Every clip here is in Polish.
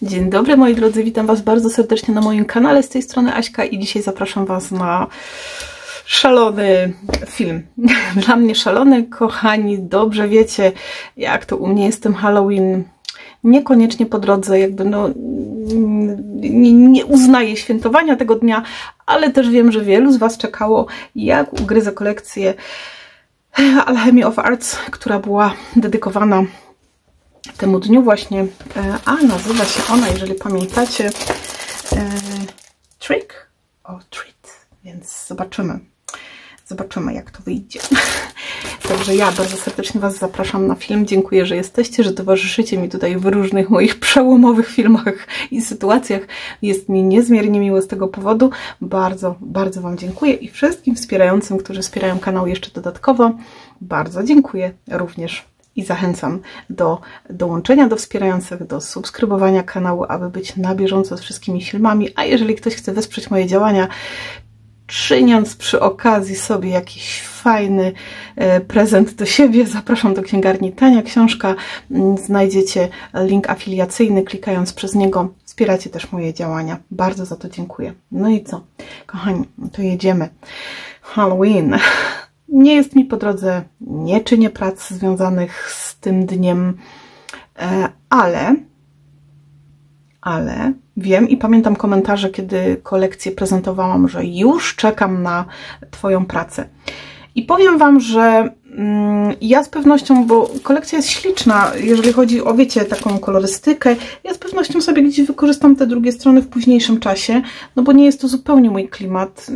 Dzień dobry moi drodzy, witam Was bardzo serdecznie na moim kanale, z tej strony Aśka i dzisiaj zapraszam Was na szalony film. Dla mnie szalony, kochani, dobrze wiecie jak to u mnie jest tym Halloween. Niekoniecznie po drodze, jakby no nie uznaję świętowania tego dnia, ale też wiem, że wielu z Was czekało, jak ugryzę kolekcję Alchemy of Arts, która była dedykowana temu dniu właśnie, a nazywa się ona, jeżeli pamiętacie, Trick or Treat, więc zobaczymy jak to wyjdzie. Także ja bardzo serdecznie Was zapraszam na film, dziękuję, że jesteście, że towarzyszycie mi tutaj w różnych moich przełomowych filmach i sytuacjach, jest mi niezmiernie miło z tego powodu, bardzo Wam dziękuję i wszystkim wspierającym, którzy wspierają kanał jeszcze dodatkowo, bardzo dziękuję również. I zachęcam do dołączenia do wspierających, do subskrybowania kanału, aby być na bieżąco z wszystkimi filmami. A jeżeli ktoś chce wesprzeć moje działania, czyniąc przy okazji sobie jakiś fajny prezent do siebie, zapraszam do księgarni Tania Książka. Znajdziecie link afiliacyjny, klikając przez niego wspieracie też moje działania. Bardzo za to dziękuję. No i co? Kochani, to jedziemy. Halloween. Nie jest mi po drodze, nie czynię prac związanych z tym dniem, ale wiem i pamiętam komentarze, kiedy kolekcję prezentowałam, że już czekam na Twoją pracę. I powiem Wam, że ja z pewnością, bo kolekcja jest śliczna, jeżeli chodzi o, wiecie, taką kolorystykę, ja z pewnością sobie gdzieś wykorzystam te drugie strony w późniejszym czasie, no bo nie jest to zupełnie mój klimat,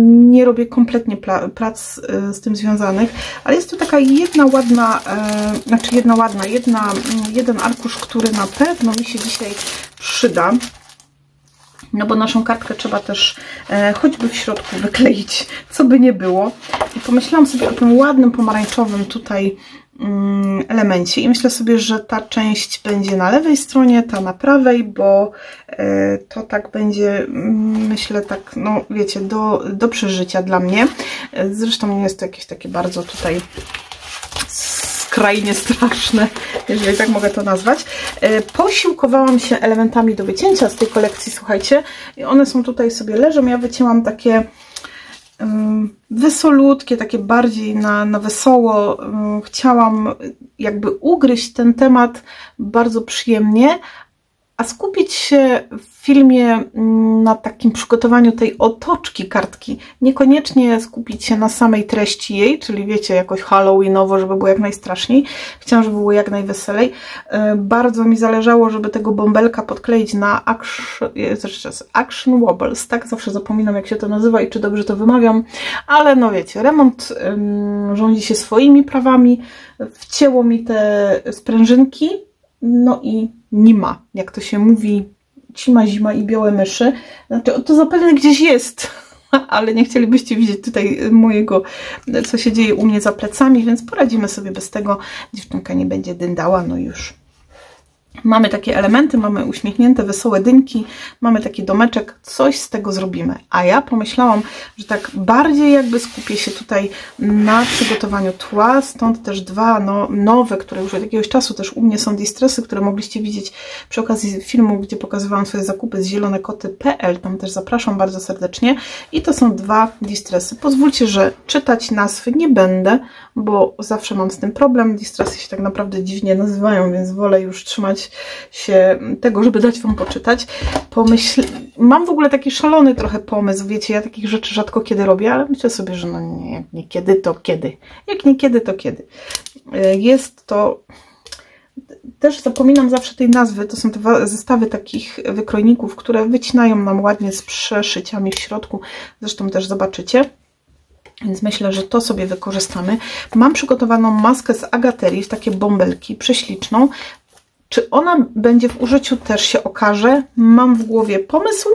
nie robię kompletnie prac z tym związanych, ale jest to taka jeden arkusz, który na pewno mi się dzisiaj przyda. No bo naszą kartkę trzeba też choćby w środku wykleić, co by nie było. I pomyślałam sobie o tym ładnym pomarańczowym tutaj elemencie i myślę sobie, że ta część będzie na lewej stronie, ta na prawej, bo to tak będzie, myślę tak, no wiecie, do przeżycia dla mnie. Zresztą nie jest to jakieś takie bardzo tutaj skrajnie straszne, jeżeli tak mogę to nazwać. Posiłkowałam się elementami do wycięcia z tej kolekcji, słuchajcie, i one są tutaj sobie leżą. Ja wycięłam takie wesolutkie, takie bardziej na wesoło. Chciałam jakby ugryźć ten temat bardzo przyjemnie, a skupić się w filmie na takim przygotowaniu tej otoczki kartki. Niekoniecznie skupić się na samej treści jej, czyli wiecie, jakoś halloweenowo, żeby było jak najstraszniej. Chciałam, żeby było jak najweselej. Bardzo mi zależało, żeby tego bąbelka podkleić na Action Wobbles. Tak, zawsze zapominam, jak się to nazywa i czy dobrze to wymawiam. Ale no wiecie, remont rządzi się swoimi prawami. Wcięło mi te sprężynki. No i nie ma, jak to się mówi, cima, zima i białe myszy. Znaczy, to zapewne gdzieś jest, ale nie chcielibyście widzieć tutaj mojego, co się dzieje u mnie za plecami, więc poradzimy sobie bez tego. Dziewczynka nie będzie dyndała, no już. Mamy takie elementy, mamy uśmiechnięte, wesołe dynki, mamy taki domeczek, coś z tego zrobimy. A ja pomyślałam, że tak bardziej jakby skupię się tutaj na przygotowaniu tła, stąd też dwa nowe, które już od jakiegoś czasu też u mnie są distresy, które mogliście widzieć przy okazji filmu, gdzie pokazywałam swoje zakupy z zielonekoty.pl, tam też zapraszam bardzo serdecznie. I to są dwa distresy. Pozwólcie, że czytać nazwy nie będę, bo zawsze mam z tym problem. Distresy się tak naprawdę dziwnie nazywają, więc wolę już trzymać się tego, żeby dać Wam poczytać. Mam w ogóle taki szalony trochę pomysł, wiecie, ja takich rzeczy rzadko kiedy robię, ale myślę sobie, że no nie, jak nie kiedy, to kiedy. Jak nie kiedy, to kiedy. Jest to... Też zapominam zawsze tej nazwy, to są te zestawy takich wykrojników, które wycinają nam ładnie z przeszyciami w środku, zresztą też zobaczycie. Więc myślę, że to sobie wykorzystamy. Mam przygotowaną maskę z agaterii w takie bąbelki, prześliczną. Czy ona będzie w użyciu, też się okaże. Mam w głowie pomysł,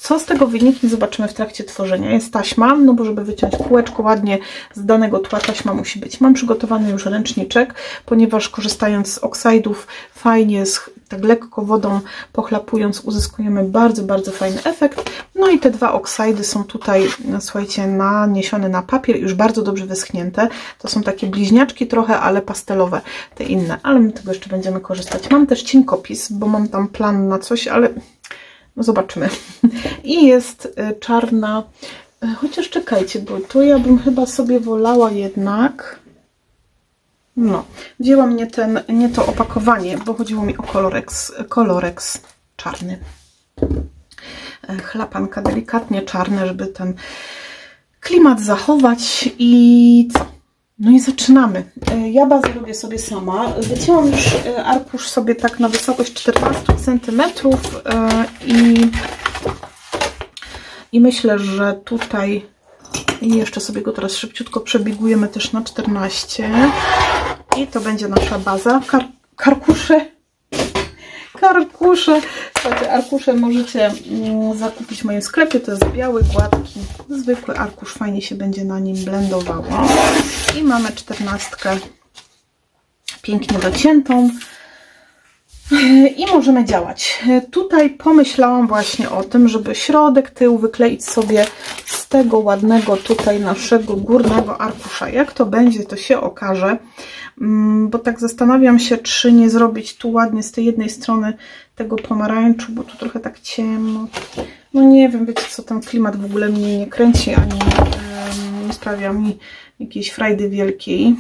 Co z tego wyniknie, zobaczymy w trakcie tworzenia. Jest taśma, no bo żeby wyciąć kółeczko ładnie z danego tła, taśma musi być. Mam przygotowany już ręczniczek, ponieważ korzystając z oksajdów fajnie, tak lekko wodą pochlapując, uzyskujemy bardzo, bardzo fajny efekt. No i te dwa oksajdy są tutaj, słuchajcie, naniesione na papier, już bardzo dobrze wyschnięte. To są takie bliźniaczki trochę, ale pastelowe, te inne, ale my tego jeszcze będziemy korzystać. Mam też cienkopis, bo mam tam plan na coś, ale no zobaczymy. I jest czarna, chociaż czekajcie, bo to ja bym chyba sobie wolała jednak, no, wzięłam nie to opakowanie, bo chodziło mi o Colorex czarny. Chlapanka delikatnie czarne, żeby ten klimat zachować i co? No i zaczynamy. Ja bazę robię sobie sama. Wycięłam już arkusz sobie tak na wysokość 14 cm i myślę, że tutaj jeszcze sobie go teraz szybciutko przebiegujemy też na 14 i to będzie nasza baza. Karkusze. Słuchajcie, arkusze możecie zakupić w moim sklepie. To jest biały, gładki, zwykły arkusz. Fajnie się będzie na nim blendowało. I mamy 14 pięknie dociętą. I możemy działać. Tutaj pomyślałam właśnie o tym, żeby środek, tył wykleić sobie z tego ładnego tutaj naszego górnego arkusza. Jak to będzie, to się okaże, bo tak zastanawiam się, czy nie zrobić tu ładnie z tej jednej strony tego pomarańczu, bo tu trochę tak ciemno. No nie wiem, wiecie co, ten klimat w ogóle mnie nie kręci, ani nie sprawia mi jakiejś frajdy wielkiej.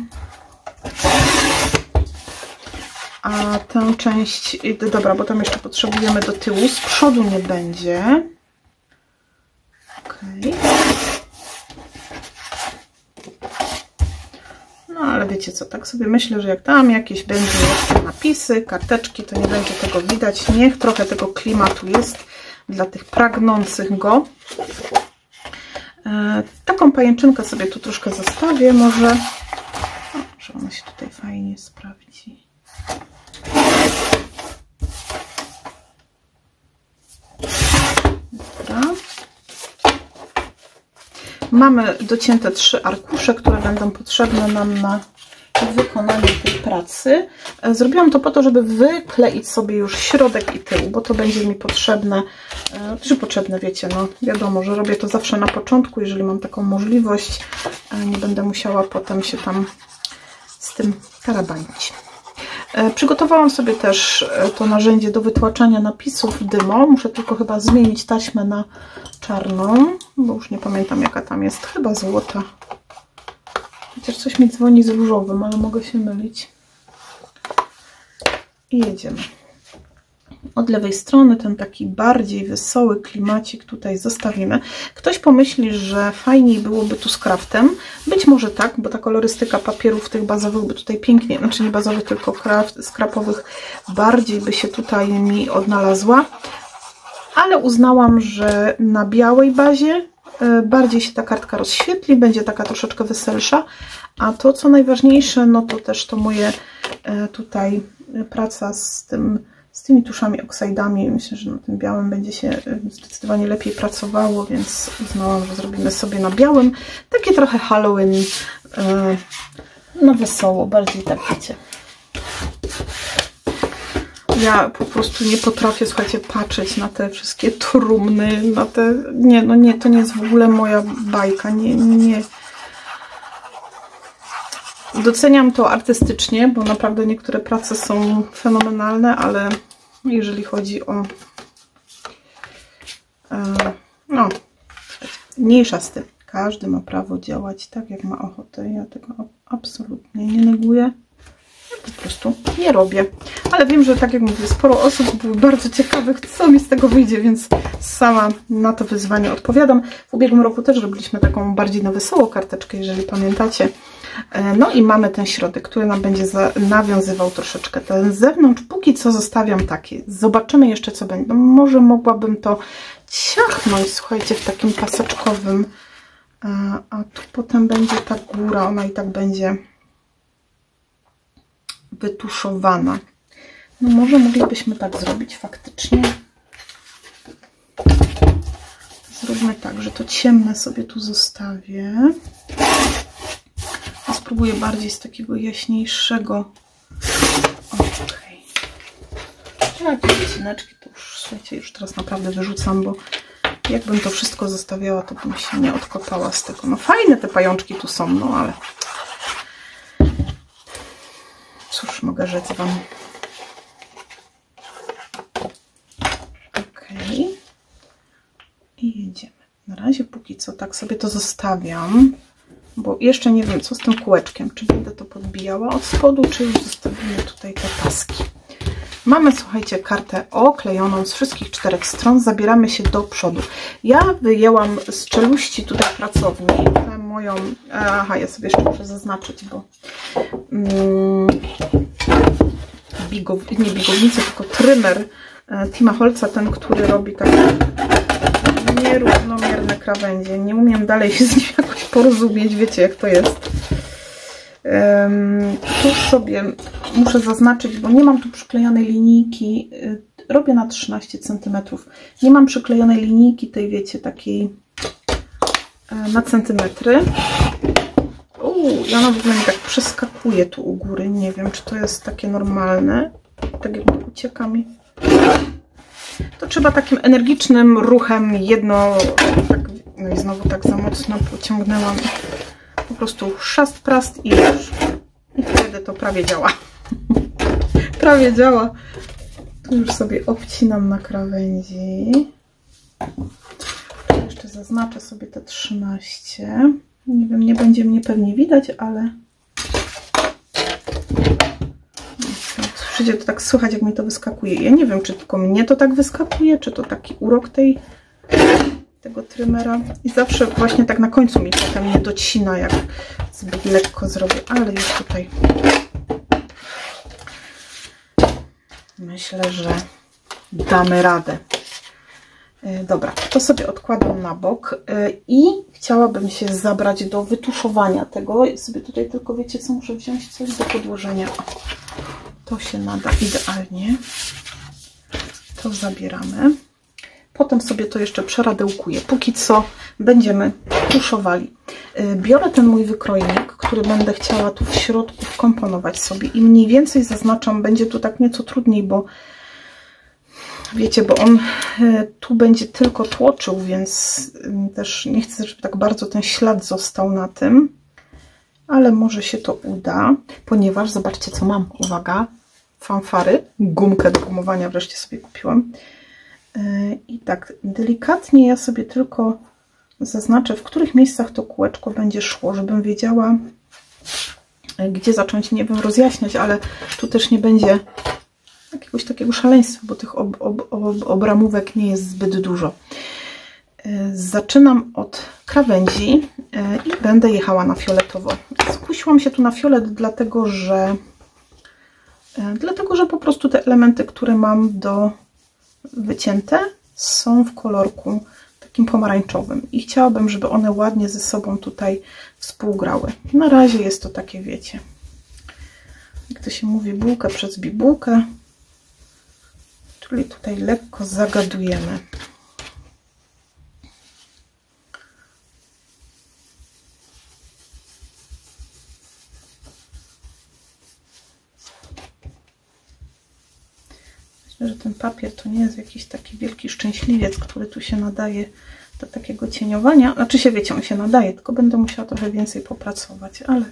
A tę część, dobra, bo tam jeszcze potrzebujemy do tyłu, z przodu nie będzie. Okay. No ale wiecie co, tak sobie myślę, że jak tam jakieś będzie jeszcze napisy, karteczki, to nie będzie tego widać. Niech trochę tego klimatu jest dla tych pragnących go. Taką pajęczynkę sobie tu troszkę zostawię, może ona się tutaj fajnie sprawdzi. Dobra. Mamy docięte 3 arkusze, które będą potrzebne nam na wykonanie tej pracy. Zrobiłam to po to, żeby wykleić sobie już środek i tył, bo to będzie mi potrzebne, czy potrzebne, wiecie, no wiadomo, że robię to zawsze na początku, jeżeli mam taką możliwość, nie będę musiała potem się tam z tym tarabanić. Przygotowałam sobie też to narzędzie do wytłaczania napisów dymo. Muszę tylko chyba zmienić taśmę na czarną, bo już nie pamiętam jaka tam jest, chyba złota. Chociaż coś mi dzwoni z różowym, ale mogę się mylić. I jedziemy. Od lewej strony ten taki bardziej wesoły klimacik tutaj zostawimy. Ktoś pomyśli, że fajniej byłoby tu z craftem. Być może tak, bo ta kolorystyka papierów tych bazowych by tutaj pięknie, znaczy nie bazowych, tylko skrapowych, bardziej by się tutaj mi odnalazła. Ale uznałam, że na białej bazie bardziej się ta kartka rozświetli, będzie taka troszeczkę weselsza. A to, co najważniejsze, no to też to moje tutaj praca z tymi tuszami, oksajdami. Myślę, że na tym białym będzie się zdecydowanie lepiej pracowało, więc uznałam, że zrobimy sobie na białym. Takie trochę Halloween, na wesoło, bardziej tak wiecie. Ja po prostu nie potrafię, słuchajcie, patrzeć na te wszystkie trumny, na te... Nie, no nie, to nie jest w ogóle moja bajka, nie. Doceniam to artystycznie, bo naprawdę niektóre prace są fenomenalne, ale jeżeli chodzi o... no, mniejsza z tym. Każdy ma prawo działać tak, jak ma ochotę. Ja tego absolutnie nie neguję. Ja po prostu nie robię. Ale wiem, że tak jak mówię, sporo osób było bardzo ciekawych, co mi z tego wyjdzie, więc sama na to wyzwanie odpowiadam. W ubiegłym roku też robiliśmy taką bardziej na wesoło karteczkę, jeżeli pamiętacie. No i mamy ten środek, który nam będzie nawiązywał troszeczkę. Ten z zewnątrz póki co zostawiam taki. Zobaczymy jeszcze, co będzie. No, może mogłabym to ciachnąć, słuchajcie, w takim paseczkowym. A tu potem będzie ta góra, ona i tak będzie wytuszowana. No może moglibyśmy tak zrobić faktycznie. zróbmy tak, że to ciemne sobie tu zostawię. A spróbuję bardziej z takiego jaśniejszego. Okej. Jakieś odcineczki to już, słuchajcie, już teraz naprawdę wyrzucam, bo jakbym to wszystko zostawiała, to bym się nie odkopała z tego. No fajne te pajączki tu są, no ale cóż mogę rzec wam. Okej. I jedziemy. Na razie póki co tak sobie to zostawiam, bo jeszcze nie wiem, co z tym kółeczkiem. Czy będę to podbijała od spodu, czy już zostawimy tutaj te paski. Mamy, słuchajcie, kartę oklejoną z wszystkich 4 stron. Zabieramy się do przodu. Ja wyjęłam z czeluści tutaj pracowni tę moją... Aha, ja sobie jeszcze muszę zaznaczyć, bo... nie bigownicę, tylko trymer Tima Holca, ten, który robi takie nierównomierne krawędzie. Nie umiem dalej się z nim jakoś porozumieć, wiecie jak to jest. Tu sobie muszę zaznaczyć, bo nie mam tu przyklejonej linijki. Robię na 13 cm. Nie mam przyklejonej linijki tej, wiecie, takiej na centymetry. I ona w ogóle mi tak przeskakuje tu u góry. Nie wiem, czy to jest takie normalne. Tak jakby ucieka mi. To trzeba takim energicznym ruchem tak, no i znowu tak za mocno pociągnęłam. Po prostu szast, prast i już. I wtedy to prawie działa. Prawie działa. Tu już sobie obcinam na krawędzi. Tu jeszcze zaznaczę sobie te 13. Nie wiem, nie będzie mnie pewnie widać, ale wszędzie to tak słychać, jak mi to wyskakuje. Ja nie wiem, czy tylko mnie to tak wyskakuje, czy to taki urok tego trymera. I zawsze właśnie tak na końcu mi potem nie docina, jak zbyt lekko zrobię, ale już tutaj myślę, że damy radę. Dobra, to sobie odkładam na bok i chciałabym się zabrać do wytuszowania tego. Sobie tutaj tylko, wiecie co, muszę wziąć coś do podłożenia. To się nada idealnie. To zabieramy. Potem sobie to jeszcze przeradełkuję. Póki co będziemy tuszowali. Biorę ten mój wykrojnik, który będę chciała tu w środku wkomponować sobie i mniej więcej zaznaczam, będzie tu tak nieco trudniej, bo wiecie, bo on tu będzie tylko tłoczył, więc też nie chcę, żeby tak bardzo ten ślad został na tym, ale może się to uda, ponieważ zobaczcie, co mam. Uwaga, fanfary, gumkę do gumowania wreszcie sobie kupiłam. I tak delikatnie ja sobie tylko zaznaczę, w których miejscach to kółeczko będzie szło, żebym wiedziała, gdzie zacząć, nie wiem, rozjaśniać, ale tu też nie będzie jakiegoś takiego szaleństwa, bo tych obramówek nie jest zbyt dużo. Zaczynam od krawędzi i będę jechała na fioletowo. Skusiłam się tu na fiolet, dlatego że po prostu te elementy, które mam do wycięte, są w kolorku takim pomarańczowym i chciałabym, żeby one ładnie ze sobą tutaj współgrały. Na razie jest to takie, wiecie, jak to się mówi, bułkę przez bibułkę, czyli tutaj lekko zagadujemy. Myślę, że ten papier to nie jest jakiś taki wielki szczęśliwiec, który tu się nadaje do takiego cieniowania. Znaczy się, wiecie, on się nadaje, tylko będę musiała trochę więcej popracować, ale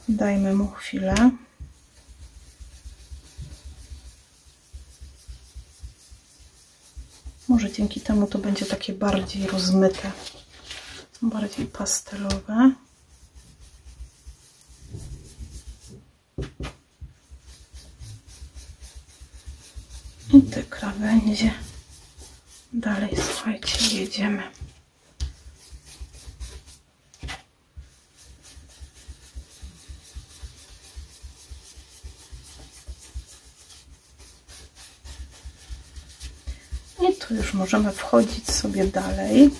dajmy mu chwilę. Może dzięki temu to będzie takie bardziej rozmyte, bardziej pastelowe. I te krawędzie. Dalej, słuchajcie, jedziemy. I tu już możemy wchodzić sobie dalej.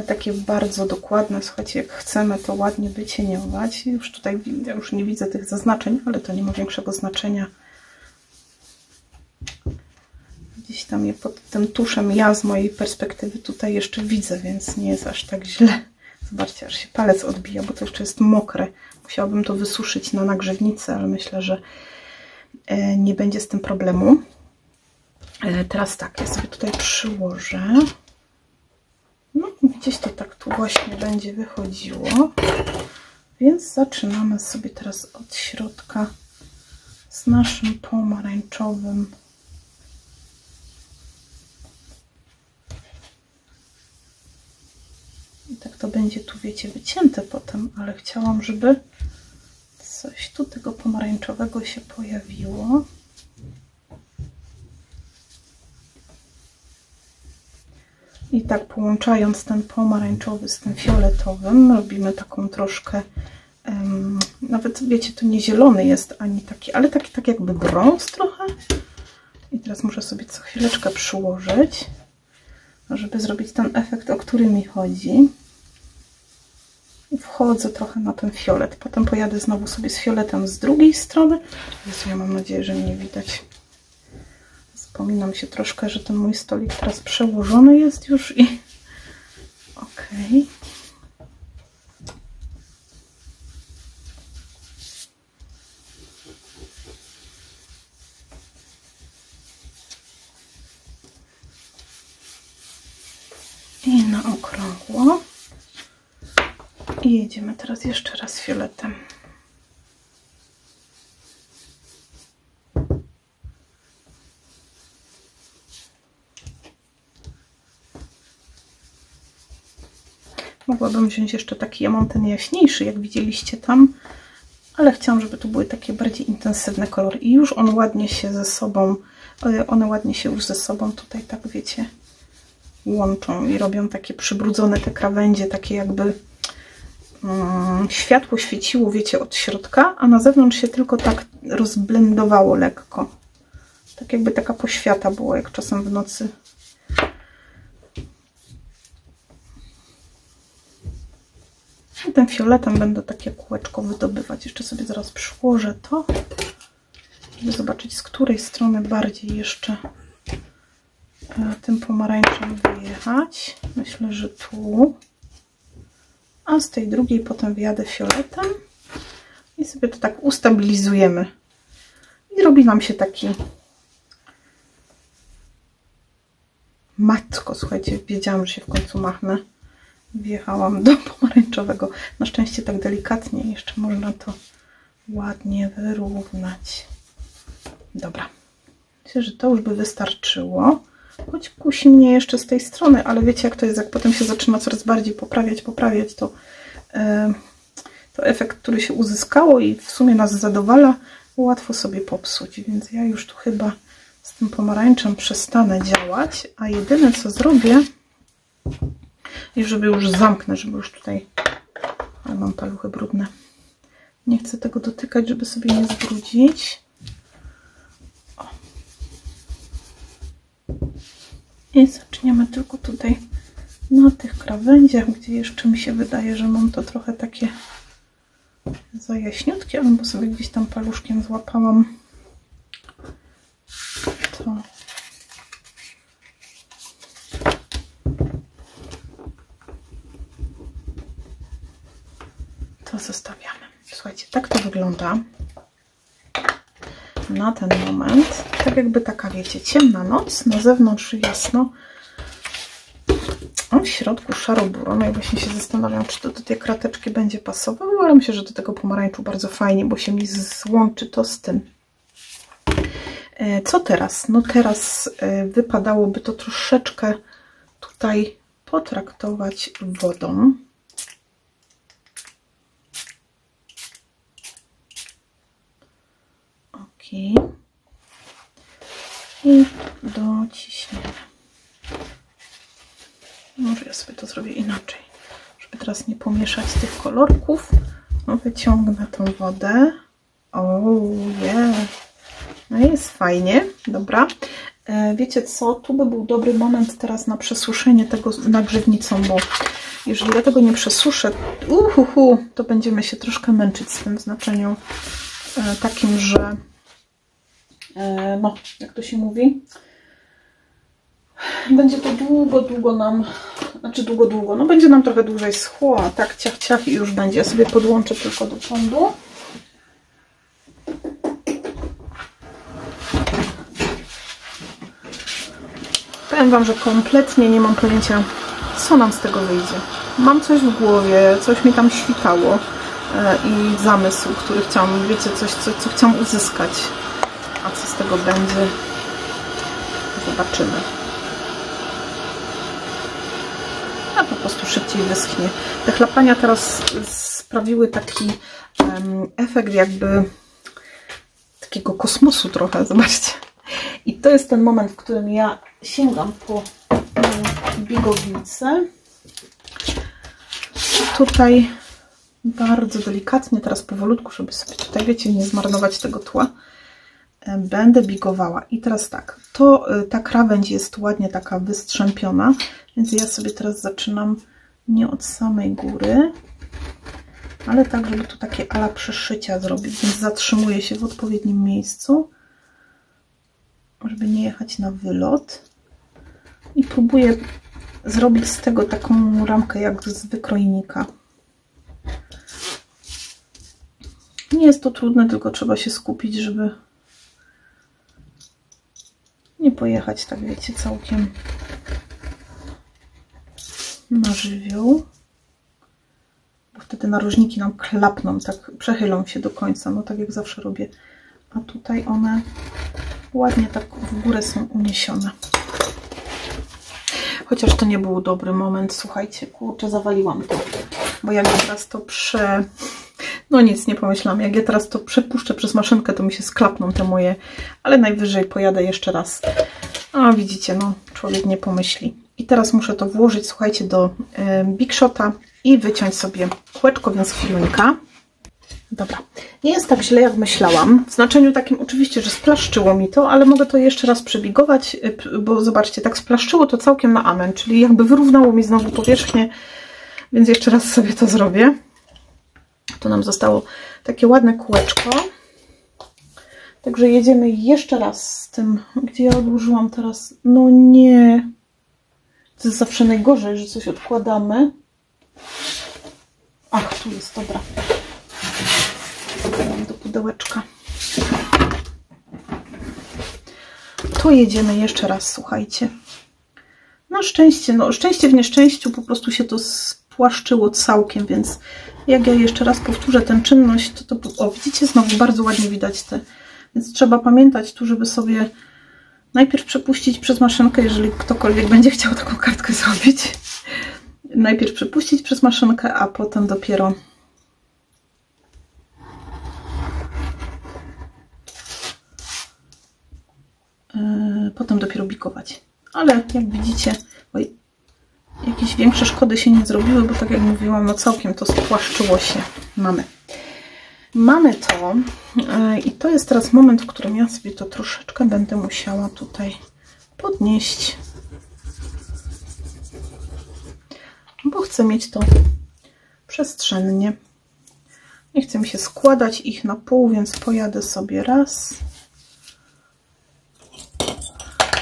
Takie bardzo dokładne, słuchajcie, jak chcemy to ładnie wycieniować. Już tutaj ja już nie widzę tych zaznaczeń, ale to nie ma większego znaczenia. Gdzieś tam je pod tym tuszem ja z mojej perspektywy tutaj jeszcze widzę, więc nie jest aż tak źle. Zobaczcie, aż się palec odbija, bo to jeszcze jest mokre. Musiałabym to wysuszyć na nagrzewnicy, ale myślę, że nie będzie z tym problemu. Teraz tak, ja sobie tutaj przyłożę. No, gdzieś to tak tu właśnie będzie wychodziło. Więc zaczynamy sobie teraz od środka z naszym pomarańczowym. I tak to będzie tu, wiecie, wycięte potem, ale chciałam, żeby coś tu tego pomarańczowego się pojawiło. I tak połączając ten pomarańczowy z tym fioletowym, robimy taką troszkę, nawet wiecie, to nie zielony jest ani taki, ale taki tak jakby brąz trochę. I teraz muszę sobie co chwileczkę przyłożyć, żeby zrobić ten efekt, o który mi chodzi. I wchodzę trochę na ten fiolet. Potem pojadę znowu sobie z fioletem z drugiej strony. Jezu, ja mam nadzieję, że mnie widać. Wspominam się troszkę, że ten mój stolik teraz przełożony jest już i okej. I na okrągło. I jedziemy teraz jeszcze raz fioletem. Mogłabym wziąć jeszcze taki, ja mam ten jaśniejszy, jak widzieliście tam, ale chciałam, żeby tu były takie bardziej intensywne kolory i już on ładnie się ze sobą, one ładnie się już ze sobą tutaj, tak wiecie, łączą i robią takie przybrudzone te krawędzie, takie jakby światło świeciło, wiecie, od środka, a na zewnątrz się tylko tak rozblendowało lekko. Tak jakby taka poświata była, jak czasem w nocy. I tym fioletem będę takie kółeczko wydobywać. Jeszcze sobie zaraz przyłożę to, żeby zobaczyć, z której strony bardziej jeszcze tym pomarańczem wyjechać. Myślę, że tu. A z tej drugiej potem wyjadę fioletem i sobie to tak ustabilizujemy. I robi nam się taki... Matko, słuchajcie, wiedziałam, że się w końcu machnę. Wjechałam do pomarańczowego. Na szczęście tak delikatnie. Jeszcze można to ładnie wyrównać. Dobra. Myślę, że to już by wystarczyło. Choć kusi mnie jeszcze z tej strony, ale wiecie jak to jest, jak potem się zaczyna coraz bardziej poprawiać, to efekt, który się uzyskało i w sumie nas zadowala, łatwo sobie popsuć. Więc ja już tu chyba z tym pomarańczem przestanę działać, a jedyne co zrobię, i żeby już zamknę, żeby już tutaj, ale mam paluchy brudne, nie chcę tego dotykać, żeby sobie nie zbrudzić. O. I zaczniemy tylko tutaj na tych krawędziach, gdzie jeszcze mi się wydaje, że mam to trochę takie za jaśniutkie, albo sobie gdzieś tam paluszkiem złapałam to zostawiamy. Słuchajcie, tak to wygląda na ten moment. Tak jakby taka, wiecie, ciemna noc, na zewnątrz jasno, a w środku szaro-buro. No i właśnie się zastanawiam, czy to do tej krateczki będzie pasowało, ale myślę, że do tego pomarańczu bardzo fajnie, bo się mi złączy to z tym. Co teraz? No teraz wypadałoby to troszeczkę tutaj potraktować wodą. Ok. I dociśniemy. Może ja sobie to zrobię inaczej, żeby teraz nie pomieszać tych kolorków. No, wyciągnę tą wodę. O, yeah. No jest fajnie, dobra. Wiecie co, tu by był dobry moment teraz na przesuszenie tego nagrzewnicą, bo jeżeli ja tego nie przesuszę, to będziemy się troszkę męczyć z tym w znaczeniu takim, że no, jak to się mówi, Będzie to długo nam, znaczy długo, no będzie nam trochę dłużej schło, a tak ciach i już będzie. Ja sobie podłączę tylko do prądu. Powiem Wam, że kompletnie nie mam pojęcia, co nam z tego wyjdzie. Mam coś w głowie, coś mi tam świtało i zamysł, który chciałam, wiecie, coś, co chciałam uzyskać. A co z tego będzie? Zobaczymy. A po prostu szybciej wyschnie. Te chlapania teraz sprawiły taki efekt jakby takiego kosmosu trochę, zobaczcie. I to jest ten moment, w którym ja sięgam po bigownicę. Tutaj bardzo delikatnie, teraz powolutku, żeby sobie tutaj, wiecie, nie zmarnować tego tła, będę bigowała. I teraz tak, ta krawędź jest ładnie taka wystrzępiona, więc ja sobie teraz zaczynam nie od samej góry, ale tak, żeby tu takie ala przeszycia zrobić, więc zatrzymuję się w odpowiednim miejscu, żeby nie jechać na wylot i próbuję zrobić z tego taką ramkę jak z wykrojnika. Nie jest to trudne, tylko trzeba się skupić, żeby nie pojechać, tak wiecie, całkiem na żywioł, bo wtedy narożniki nam klapną, tak przechylą się do końca, no tak jak zawsze robię, a tutaj one ładnie tak w górę są uniesione. Chociaż to nie był dobry moment, słuchajcie, kurczę, zawaliłam to, bo jak ja teraz to no nic, nie pomyślałam, jak ja teraz to przepuszczę przez maszynkę, to mi się sklapną te moje, ale najwyżej pojadę jeszcze raz. A widzicie, no człowiek nie pomyśli. I teraz muszę to włożyć, słuchajcie, do Big Shota i wyciąć sobie kółeczko, więc chwilunka. Dobra, nie jest tak źle, jak myślałam. W znaczeniu takim oczywiście, że splaszczyło mi to, ale mogę to jeszcze raz przebigować, bo zobaczcie, tak splaszczyło to całkiem na amen, czyli jakby wyrównało mi znowu powierzchnię, więc jeszcze raz sobie to zrobię. Tu nam zostało takie ładne kółeczko. Także jedziemy jeszcze raz z tym, gdzie ja odłożyłam teraz. No nie. To jest zawsze najgorzej, że coś odkładamy. Ach, tu jest, dobra. Dam do pudełeczka. Tu jedziemy jeszcze raz, słuchajcie. Na szczęście, no szczęście w nieszczęściu, po prostu się to spłaszczyło całkiem, więc jak ja jeszcze raz powtórzę tę czynność, to o, widzicie, znowu bardzo ładnie widać te, więc trzeba pamiętać tu, żeby sobie najpierw przepuścić przez maszynkę, jeżeli ktokolwiek będzie chciał taką kartkę zrobić. Najpierw przepuścić przez maszynkę, a potem dopiero bikować. Ale jak widzicie, oj, jakieś większe szkody się nie zrobiły, bo tak jak mówiłam, no całkiem to spłaszczyło się. Mamy to i to jest teraz moment, w którym ja sobie to troszeczkę będę musiała tutaj podnieść, bo chcę mieć to przestrzennie. Nie chcę mi się składać ich na pół, więc pojadę sobie raz.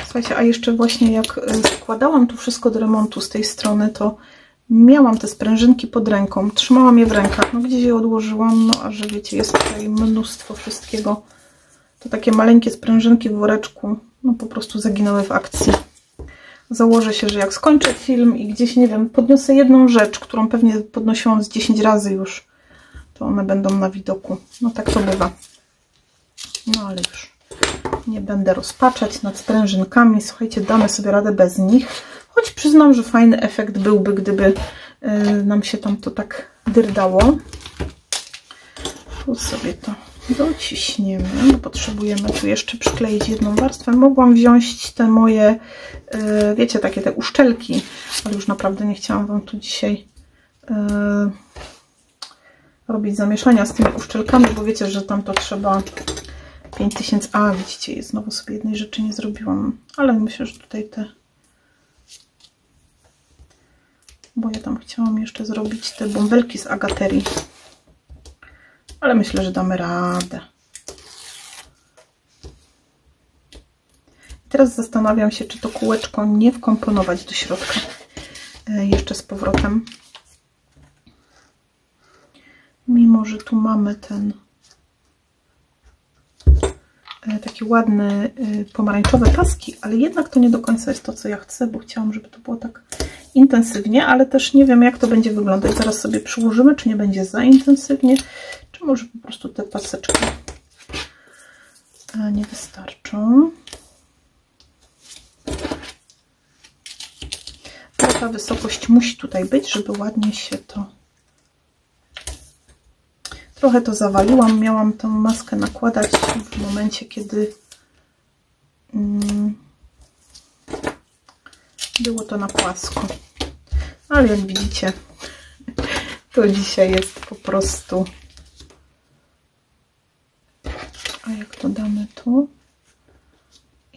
Słuchajcie, a jeszcze właśnie jak składałam tu wszystko do remontu z tej strony, to miałam te sprężynki pod ręką, trzymałam je w rękach, no gdzieś je odłożyłam, no a że wiecie, jest tutaj mnóstwo wszystkiego, to takie maleńkie sprężynki w woreczku, no po prostu zaginęły w akcji. Założę się, że jak skończę film i gdzieś, nie wiem, podniosę jedną rzecz, którą pewnie podnosiłam z 10 razy już, to one będą na widoku. No tak to bywa. No ale już nie będę rozpaczać nad sprężynkami. Słuchajcie, damy sobie radę bez nich. Choć przyznam, że fajny efekt byłby, gdyby nam się tam to tak dyrdało. Tu sobie to dociśniemy, bo potrzebujemy tu jeszcze przykleić jedną warstwę. Mogłam wziąć te moje, wiecie, takie te uszczelki, ale już naprawdę nie chciałam Wam tu dzisiaj robić zamieszania z tymi uszczelkami, bo wiecie, że tam to trzeba 5000. A, widzicie, znowu sobie jednej rzeczy nie zrobiłam, ale myślę, że tutaj bo ja tam chciałam jeszcze zrobić te bąbelki z agaterii, ale myślę, że damy radę. teraz zastanawiam się, czy to kółeczko nie wkomponować do środka jeszcze z powrotem. Mimo że tu mamy ten takie ładne pomarańczowe paski, ale jednak to nie do końca jest to, co ja chcę, bo chciałam, żeby to było tak intensywnie, ale też nie wiem, jak to będzie wyglądać. Zaraz sobie przyłożymy, czy nie będzie za intensywnie, czy może po prostu te paseczki nie wystarczą. Ale ta wysokość musi tutaj być, żeby ładnie się to... Trochę to zawaliłam, miałam tę maskę nakładać w momencie, kiedy było to na płasko. Ale jak widzicie, to dzisiaj jest po prostu... A jak to damy tu?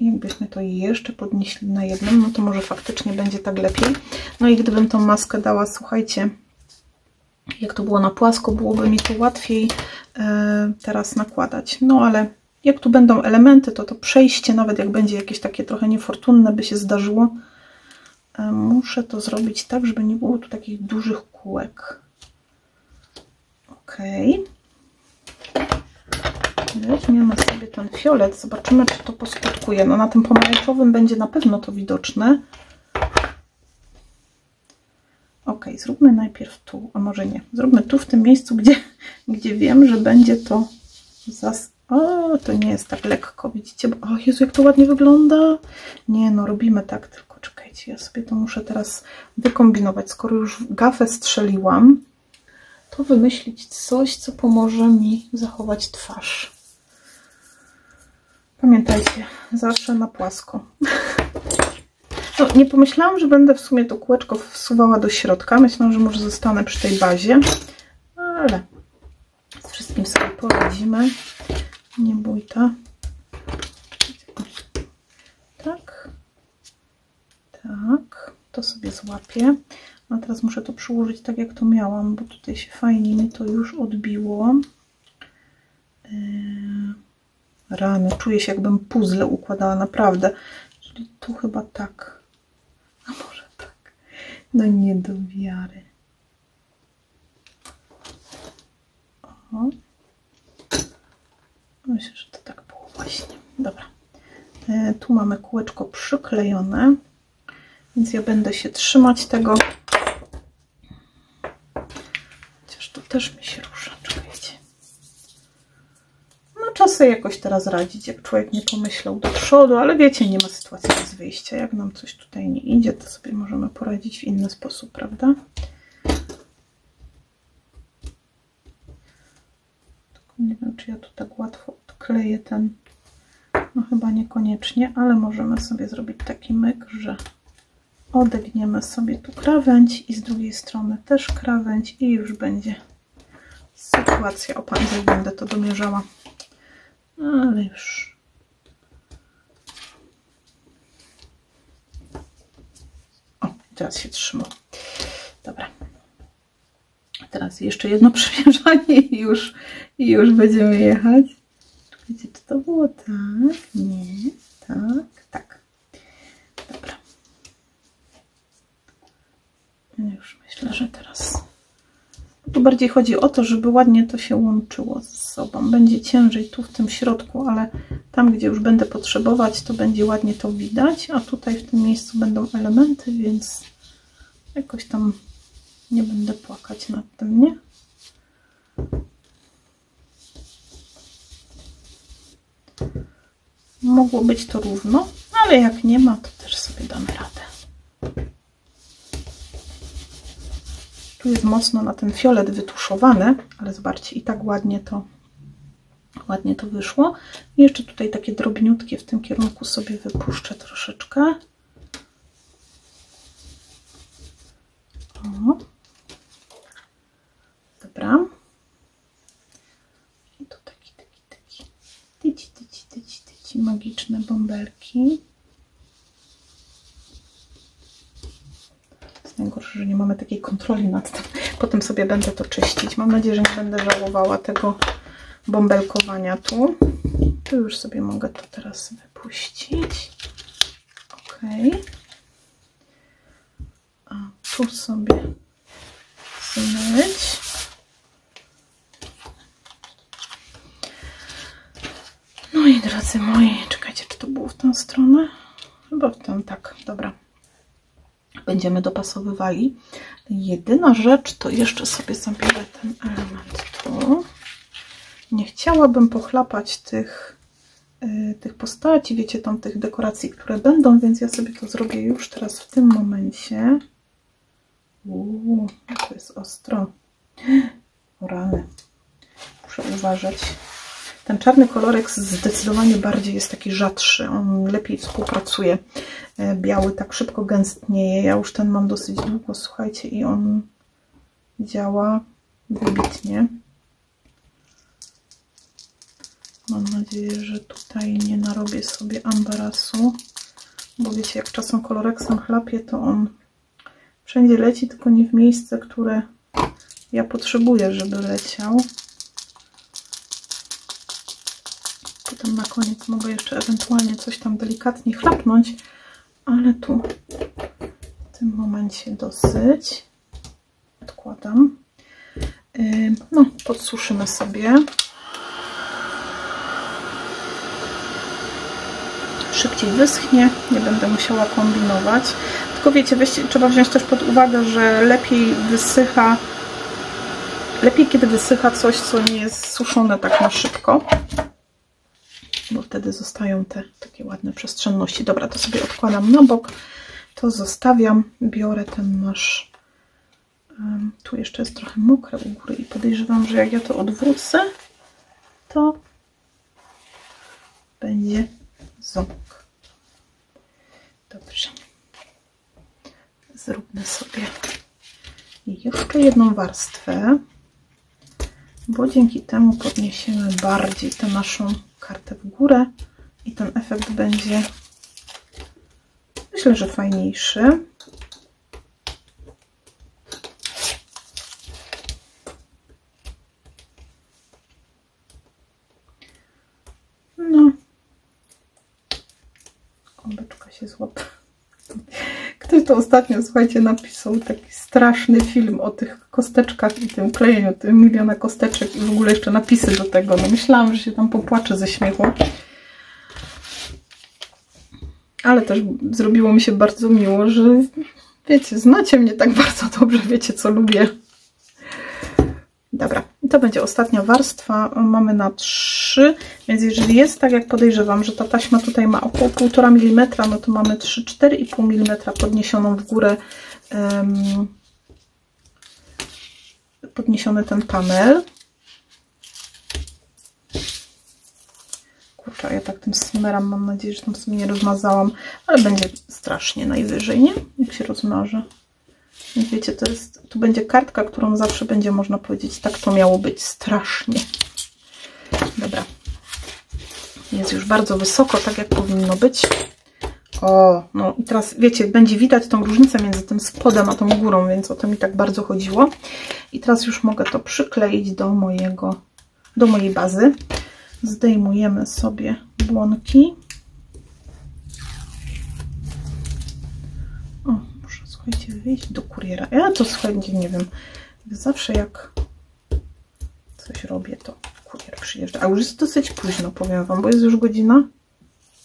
Jakbyśmy to jeszcze podnieśli na jednym, no to może faktycznie będzie tak lepiej. No i gdybym tą maskę dała, słuchajcie, jak to było na płasko, byłoby mi to łatwiej teraz nakładać. No ale jak tu będą elementy, to przejście, nawet jak będzie jakieś takie trochę niefortunne, by się zdarzyło, muszę to zrobić tak, żeby nie było tu takich dużych kółek. Ok. Weźmiemy sobie ten fiolet, zobaczymy, czy to poskutkuje. No na tym pomarańczowym będzie na pewno to widoczne. Ok, zróbmy najpierw tu, a może nie. Zróbmy tu, w tym miejscu, gdzie wiem, że będzie to O, to nie jest tak lekko, widzicie? O Jezu, jak to ładnie wygląda. Nie, no robimy tak, tylko czekajcie, ja sobie to muszę teraz wykombinować. Skoro już gafę strzeliłam, to wymyślić coś, co pomoże mi zachować twarz. Pamiętajcie, zawsze na płasko. No, nie pomyślałam, że będę w sumie to kółeczko wsuwała do środka. Myślałam, że może zostanę przy tej bazie, ale z wszystkim sobie poradzimy. Nie bój ta. Tak. Tak. To sobie złapię. A teraz muszę to przyłożyć tak, jak to miałam, bo tutaj się fajnie mi to już odbiło. Rany. Czuję się, jakbym puzzle układała, naprawdę. Czyli tu chyba tak. A może tak. No nie do wiary. O. Myślę, że to tak było właśnie. Dobra. Tu mamy kółeczko przyklejone, więc ja będę się trzymać tego. Chociaż to też mi się rusza. Czekajcie. No trzeba sobie jakoś teraz radzić, jak człowiek nie pomyślał do przodu, ale wiecie, nie ma sytuacji bez wyjścia. Jak nam coś tutaj nie idzie, to sobie możemy poradzić w inny sposób, prawda? Nie wiem, czy ja tu tak łatwo odkleję ten, no chyba niekoniecznie, ale możemy sobie zrobić taki myk, że odegniemy sobie tu krawędź i z drugiej strony też krawędź i już będzie sytuacja. O Pani, jak będę to domierzała, ale już. O, teraz się trzyma. Dobra. Teraz jeszcze jedno przymierzanie i już będziemy jechać. Czekajcie, czy to było tak? Nie, tak, tak. Dobra. Już myślę, że teraz... Tu bardziej chodzi o to, żeby ładnie to się łączyło ze sobą. Będzie ciężej tu w tym środku, ale tam, gdzie już będę potrzebować, to będzie ładnie to widać. A tutaj w tym miejscu będą elementy, więc jakoś tam... Nie będę płakać nad tym, nie? Mogło być to równo, ale jak nie ma, to też sobie damy radę. Tu jest mocno na ten fiolet wytuszowany, ale zobaczcie, i tak ładnie to wyszło. I jeszcze tutaj takie drobniutkie w tym kierunku sobie wypuszczę troszeczkę. O. Dobra. I tu taki tyci magiczne bąbelki. Jest najgorsze, że nie mamy takiej kontroli nad tym. Potem sobie będę to czyścić. Mam nadzieję, że nie będę żałowała tego bąbelkowania tu. Tu już sobie mogę to teraz wypuścić. A tu sobie zmyć. No i drodzy moi, czekajcie, czy to było w tę stronę? Chyba w tę, tak, dobra. Będziemy dopasowywali. Jedyna rzecz, to jeszcze sobie zabiorę ten element tu. Nie chciałabym pochlapać tych postaci, wiecie, tam tych dekoracji, które będą, więc ja sobie to zrobię już teraz w tym momencie. To jest ostro. O rany. Muszę uważać. Ten czarny kolorek zdecydowanie bardziej jest taki rzadszy. On lepiej współpracuje. Biały tak szybko gęstnieje. Ja już ten mam dosyć długo, słuchajcie, i on działa wybitnie. Mam nadzieję, że tutaj nie narobię sobie ambarasu, bo wiecie, jak czasem koloreksem chlapię, to on wszędzie leci, tylko nie w miejsce, które ja potrzebuję, żeby leciał. Potem na koniec mogę jeszcze ewentualnie coś tam delikatnie chlapnąć, ale tu w tym momencie dosyć. Odkładam. No, podsuszymy sobie. Szybciej wyschnie, nie będę musiała kombinować. Tylko wiecie, trzeba wziąć też pod uwagę, że lepiej kiedy wysycha coś, co nie jest suszone tak na szybko, bo wtedy zostają te takie ładne przestrzenności. Dobra, to sobie odkładam na bok, to zostawiam, biorę ten nasz, tu jeszcze jest trochę mokre u góry i podejrzewam, że jak ja to odwrócę, to będzie ząb. Dobrze. Zróbmy sobie jeszcze jedną warstwę, bo dzięki temu podniesiemy bardziej tę naszą kartę w górę i ten efekt będzie, myślę, że fajniejszy. No. Kąbeczka się złapie. Ktoś to ostatnio, słuchajcie, napisał taki straszny film o tych kosteczkach i tym klejeniu, tym miliona kosteczek i w ogóle jeszcze napisy do tego. No myślałam, że się tam popłaczę ze śmiechu. Ale też zrobiło mi się bardzo miło, że wiecie, znacie mnie tak bardzo dobrze, wiecie, co lubię. Dobra, to będzie ostatnia warstwa. Mamy na 3, więc jeżeli jest tak, jak podejrzewam, że ta taśma tutaj ma około 1,5 mm, no to mamy 4,5 mm podniesioną w górę, podniesiony ten panel. Kurczę, ja tak tym smeram, mam nadzieję, że tam sobie nie rozmazałam, ale będzie strasznie najwyżej, nie? Jak się rozmaże. Więc wiecie, tu będzie kartka, którą zawsze będzie można powiedzieć, tak to miało być, strasznie. Dobra. Jest już bardzo wysoko, tak jak powinno być. O, no i teraz wiecie, będzie widać tą różnicę między tym spodem a tą górą, więc o to mi tak bardzo chodziło. I teraz już mogę to przykleić do mojej bazy. Zdejmujemy sobie błonki. O, muszę, słuchajcie, wyjść do kuriera. Ja to, słuchajcie, nie wiem, zawsze jak coś robię, to kurier przyjeżdża. A już jest dosyć późno, powiem wam, bo jest już godzina.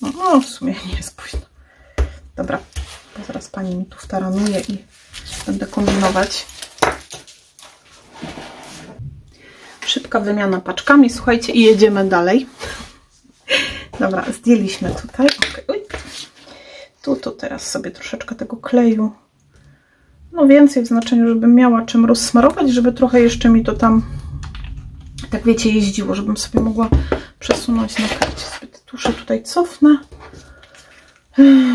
No, w sumie nie jest późno. Dobra, bo zaraz pani mi tu wtaranuje i będę kombinować. Szybka wymiana paczkami, słuchajcie, i jedziemy dalej. Dobra, zdjęliśmy tutaj. Okay. Tu teraz sobie troszeczkę tego kleju, no więcej w znaczeniu, żebym miała czym rozsmarować, żeby trochę jeszcze mi to tam, tak wiecie, jeździło, żebym sobie mogła przesunąć na karcie. Sobie te tusze tutaj cofnę,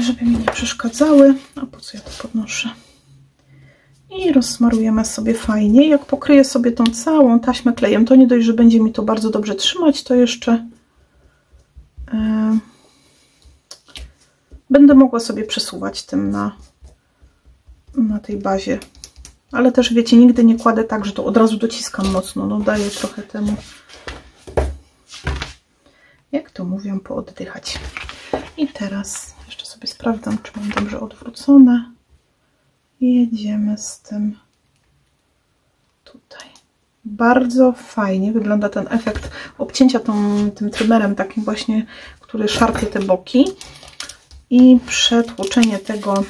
żeby mi nie przeszkadzały. A po co ja to podnoszę? I rozsmarujemy sobie fajnie. Jak pokryję sobie tą całą taśmę klejem, to nie dość, że będzie mi to bardzo dobrze trzymać, to jeszcze będę mogła sobie przesuwać tym na tej bazie. Ale też wiecie, nigdy nie kładę tak, że to od razu dociskam mocno. No daję trochę temu, jak to mówią, pooddychać. I teraz jeszcze sobie sobie sprawdzam, czy mam dobrze odwrócone. Jedziemy z tym tutaj. Bardzo fajnie wygląda ten efekt obcięcia tym trymerem takim właśnie, który szarpie te boki. I przetłoczenie tego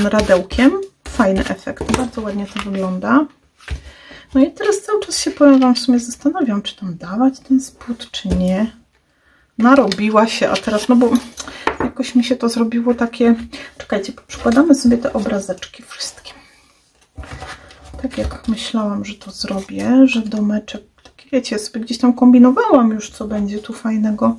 radełkiem. Fajny efekt, bardzo ładnie to wygląda. No i teraz cały czas się, powiem wam, w sumie zastanawiam, czy tam dawać ten spód, czy nie. Narobiła się, a teraz, no bo jakoś mi się to zrobiło takie... Czekajcie, przykładamy sobie te obrazeczki wszystkie. Tak jak myślałam, że to zrobię, że domeczek, taki, wiecie, sobie gdzieś tam kombinowałam już, co będzie tu fajnego.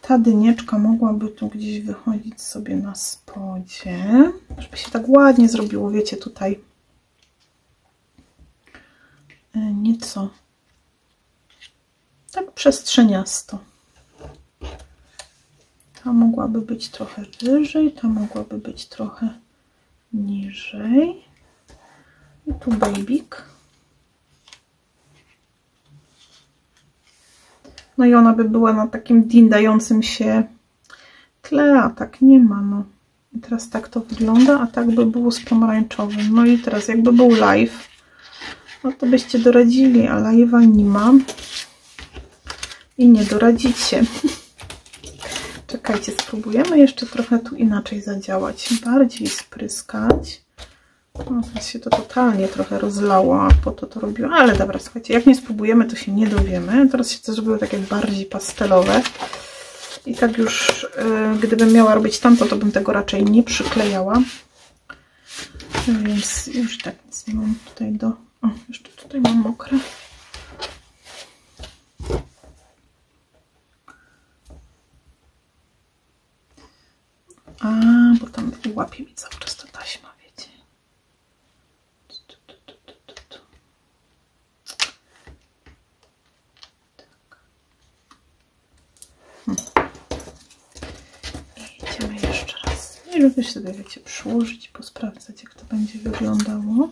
Ta dynieczka mogłaby tu gdzieś wychodzić sobie na spodzie, żeby się tak ładnie zrobiło, wiecie, tutaj nieco tak przestrzeniasto. Ta mogłaby być trochę wyżej, ta mogłaby być trochę niżej. I tu babik. No i ona by była na takim dindającym się tle, a tak nie ma. No. I teraz tak to wygląda, a tak by było z pomarańczowym. No i teraz jakby był live, no to byście doradzili, a live'a nie ma. I nie doradzicie. Czekajcie, spróbujemy jeszcze trochę tu inaczej zadziałać. Bardziej spryskać. No, teraz się to totalnie trochę rozlało, a po to robiłam. Ale dobra, słuchajcie, jak nie spróbujemy, to się nie dowiemy. Teraz się to zrobiło takie bardziej pastelowe. I tak już, gdybym miała robić tamto, to bym tego raczej nie przyklejała. Więc już tak nic nie mam tutaj do... O, jeszcze tutaj mam mokre. A, bo tam łapie mi cały czas ta taśma, wiecie. Tak. I idziemy jeszcze raz. I lubię sobie, wiecie, przyłożyć i posprawdzać, jak to będzie wyglądało.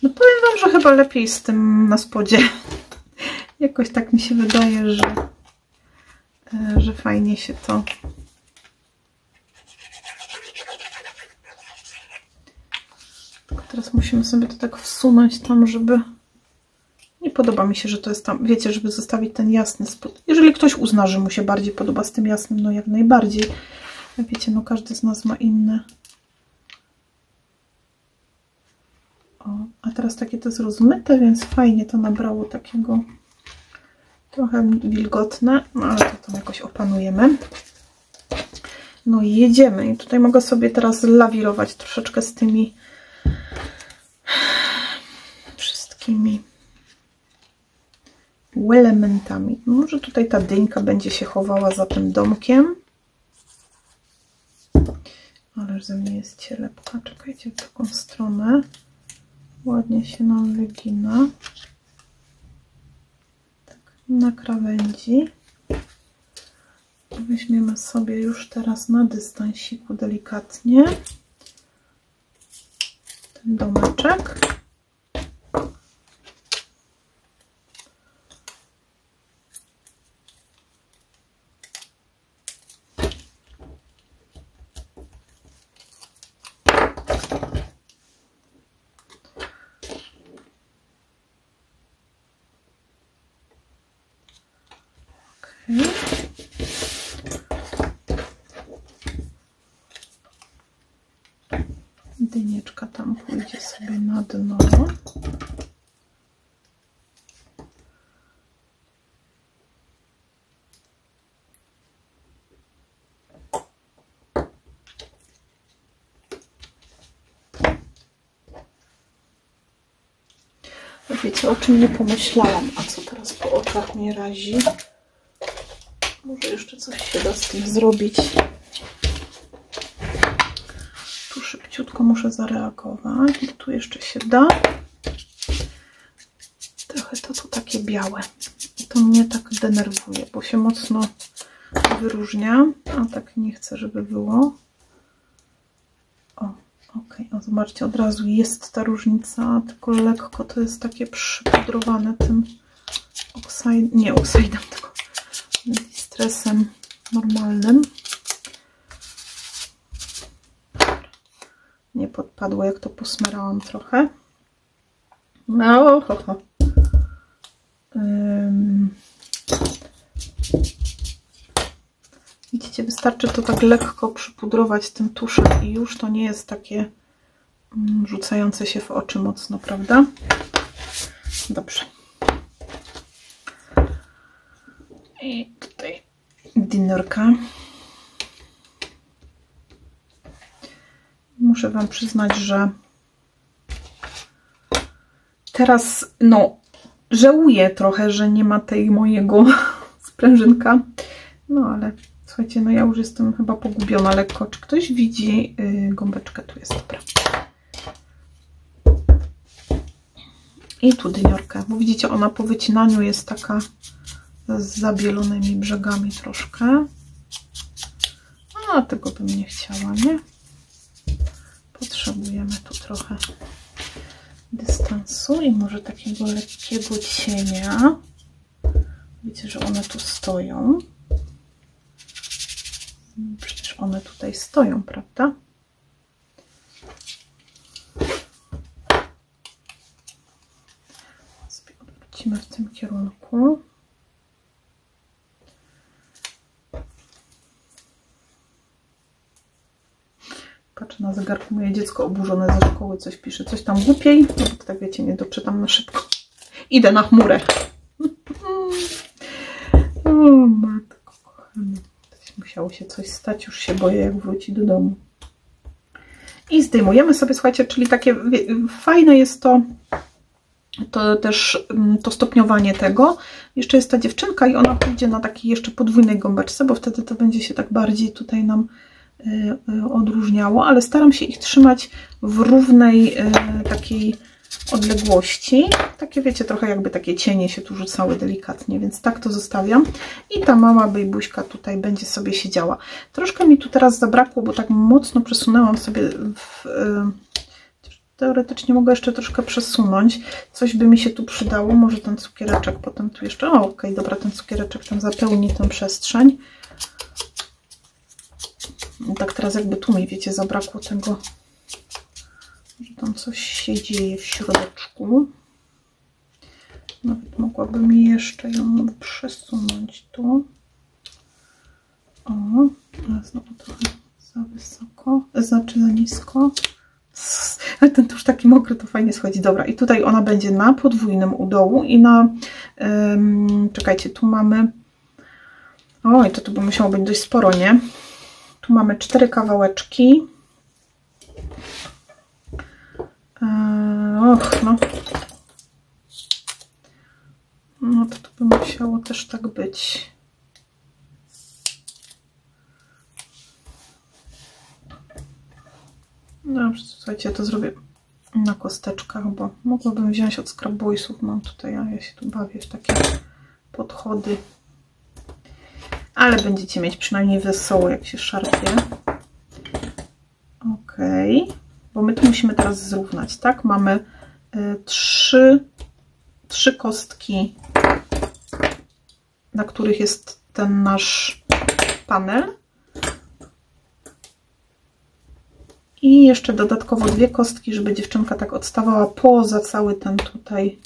No powiem wam, że chyba lepiej z tym na spodzie. Jakoś tak mi się wydaje, że fajnie się to... Tylko teraz musimy sobie to tak wsunąć tam, żeby... Nie podoba mi się, że to jest tam, wiecie, żeby zostawić ten jasny spód. Jeżeli ktoś uzna, że mu się bardziej podoba z tym jasnym, no jak najbardziej. Wiecie, no każdy z nas ma inne. O, a teraz takie to jest rozmyte, więc fajnie to nabrało takiego trochę wilgotne, no ale to tam jakoś opanujemy. No i jedziemy. I tutaj mogę sobie teraz lawirować troszeczkę z tymi wszystkimi elementami. Może tutaj ta dyńka będzie się chowała za tym domkiem. Ależ ze mnie jest cielepka. Czekajcie, w taką stronę. Ładnie się nam wygina. Tak, na krawędzi. Weźmiemy sobie już teraz na dystansiku delikatnie ten domeczek. Dynieczka tam pójdzie sobie na dno. Wiecie, o czym nie pomyślałam, a co teraz po oczach mnie razi? Może jeszcze coś się da z tym zrobić. Tu szybciutko muszę zareagować, bo tu jeszcze się da. Trochę to takie białe. to mnie tak denerwuje, bo się mocno wyróżnia, a tak nie chcę, żeby było. O, ok, o zobaczcie, od razu jest ta różnica, tylko lekko to jest takie przypudrowane tym oksajdem, tylko stresem normalnym. Nie podpadło, jak to posmarałam trochę. No, ho, ho. Widzicie, wystarczy to tak lekko przypudrować tym tuszem i już to nie jest takie rzucające się w oczy mocno, prawda? Dobrze. I tutaj dinerka. Muszę Wam przyznać, że teraz no żałuję trochę, że nie ma tej mojego sprężynka. No ale słuchajcie, no ja już jestem chyba pogubiona lekko. Czy ktoś widzi gąbeczkę? Tu jest, dobra. I tu dyniorkę, bo widzicie, ona po wycinaniu jest taka z zabielonymi brzegami troszkę. A tego bym nie chciała, nie? Potrzebujemy tu trochę dystansu i może takiego lekkiego cienia. Widzicie, że one tu stoją. Przecież one tutaj stoją, prawda? Sobie odwrócimy w tym kierunku. Patrzę na zegarku, moje dziecko oburzone ze szkoły coś pisze, coś tam głupiej, no bo tak wiecie, nie doczytam na szybko. Idę na chmurę. O matko kochana, musiało się coś stać, już się boję, jak wróci do domu. I zdejmujemy sobie, słuchajcie, czyli takie fajne jest to też to stopniowanie tego. Jeszcze jest ta dziewczynka i ona pójdzie na takiej jeszcze podwójnej gąbeczce, bo wtedy to będzie się tak bardziej tutaj nam odróżniało, ale staram się ich trzymać w równej takiej odległości. Takie wiecie, trochę jakby takie cienie się tu rzucały delikatnie, więc tak to zostawiam. I ta mała bejbuśka tutaj będzie sobie siedziała. Troszkę mi tu teraz zabrakło, bo tak mocno przesunęłam sobie teoretycznie mogę jeszcze troszkę przesunąć. Coś by mi się tu przydało. Może ten cukiereczek potem tu jeszcze... O, okej, dobra, ten cukiereczek tam zapełni tę przestrzeń. Tak teraz jakby tu mi, wiecie, zabrakło tego, że tam coś się dzieje w środeczku. Nawet mogłabym jeszcze ją przesunąć tu. O, ale znowu trochę za wysoko, znaczy za nisko. Ale ten tuż taki mokry, to fajnie schodzi. Dobra, i tutaj ona będzie na podwójnym u dołu i na... czekajcie, tu mamy... Oj, to by musiało być dość sporo, nie? Tu mamy 4 kawałeczki. Och, no. No to by musiało też tak być. Dobrze, słuchajcie, ja to zrobię na kosteczkach, bo mogłabym wziąć od Scrap Boysów. Mam tutaj, a ja się tu bawię w takie podchody. Ale będziecie mieć przynajmniej wesoło, jak się szarpie. Ok, bo my tu musimy teraz zrównać, tak? Mamy trzy kostki, na których jest ten nasz panel. I jeszcze dodatkowo 2 kostki, żeby dziewczynka tak odstawała poza cały ten tutaj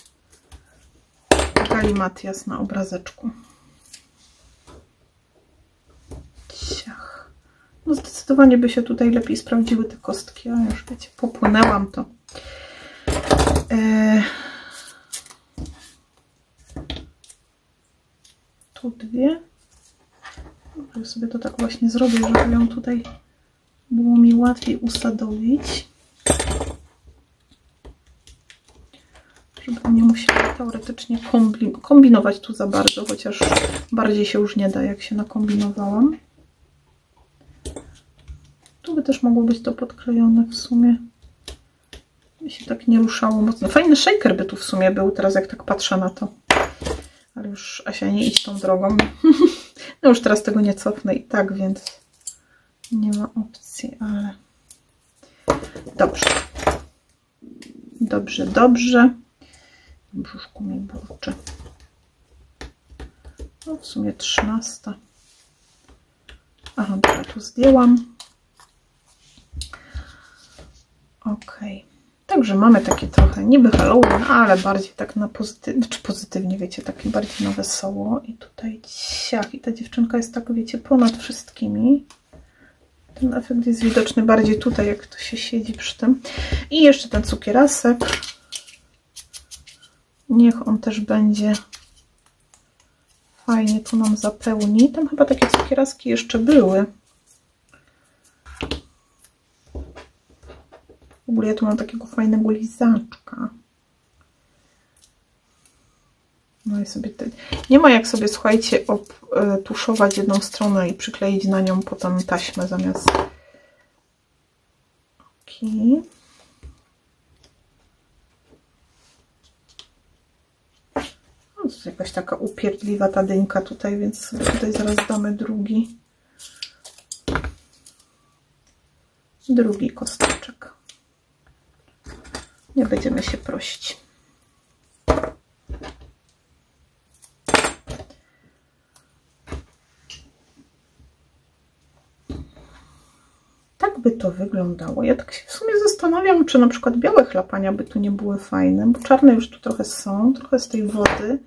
galimatias na obrazeczku. Ciach. No zdecydowanie by się tutaj lepiej sprawdziły te kostki, a już wiecie, popłynęłam to. Tu 2. Ja sobie to tak właśnie zrobię, żeby ją tutaj było mi łatwiej usadowić. Żeby nie musiała teoretycznie kombinować tu za bardzo, chociaż bardziej się już nie da, jak się nakombinowałam. Tu by też mogło być to podklejone w sumie. Mi się tak nie ruszało mocno. Fajny shaker by tu w sumie był, teraz jak tak patrzę na to. Ale już Asia, nie idź tą drogą. No już teraz tego nie cofnę i tak, więc nie ma opcji, ale dobrze. Dobrze, dobrze. W brzuszku mi burczy. No w sumie 13. Aha, dobra, tu zdjęłam. Ok. Także mamy takie trochę niby Halloween, ale bardziej tak na pozytywnie, czy pozytywnie, wiecie, takie bardziej na wesoło. I tutaj ciach, i ta dziewczynka jest tak, wiecie, ponad wszystkimi. Ten efekt jest widoczny bardziej tutaj, jak to się siedzi przy tym. I jeszcze ten cukierasek. Niech on też będzie fajnie tu nam zapełni. Tam chyba takie cukieraski jeszcze były. W ogóle ja tu mam takiego fajnego lizaczka. No i sobie nie ma jak sobie, słuchajcie, obtuszować jedną stronę i przykleić na nią potem taśmę zamiast. Okay. No, to jest jakaś taka upierdliwa ta dynka tutaj, więc sobie tutaj zaraz damy drugi kosteczek. Nie będziemy się prosić. Tak by to wyglądało. Ja tak się w sumie zastanawiam, czy na przykład białe chlapania by tu nie były fajne, bo czarne już tu trochę są, trochę z tej wody.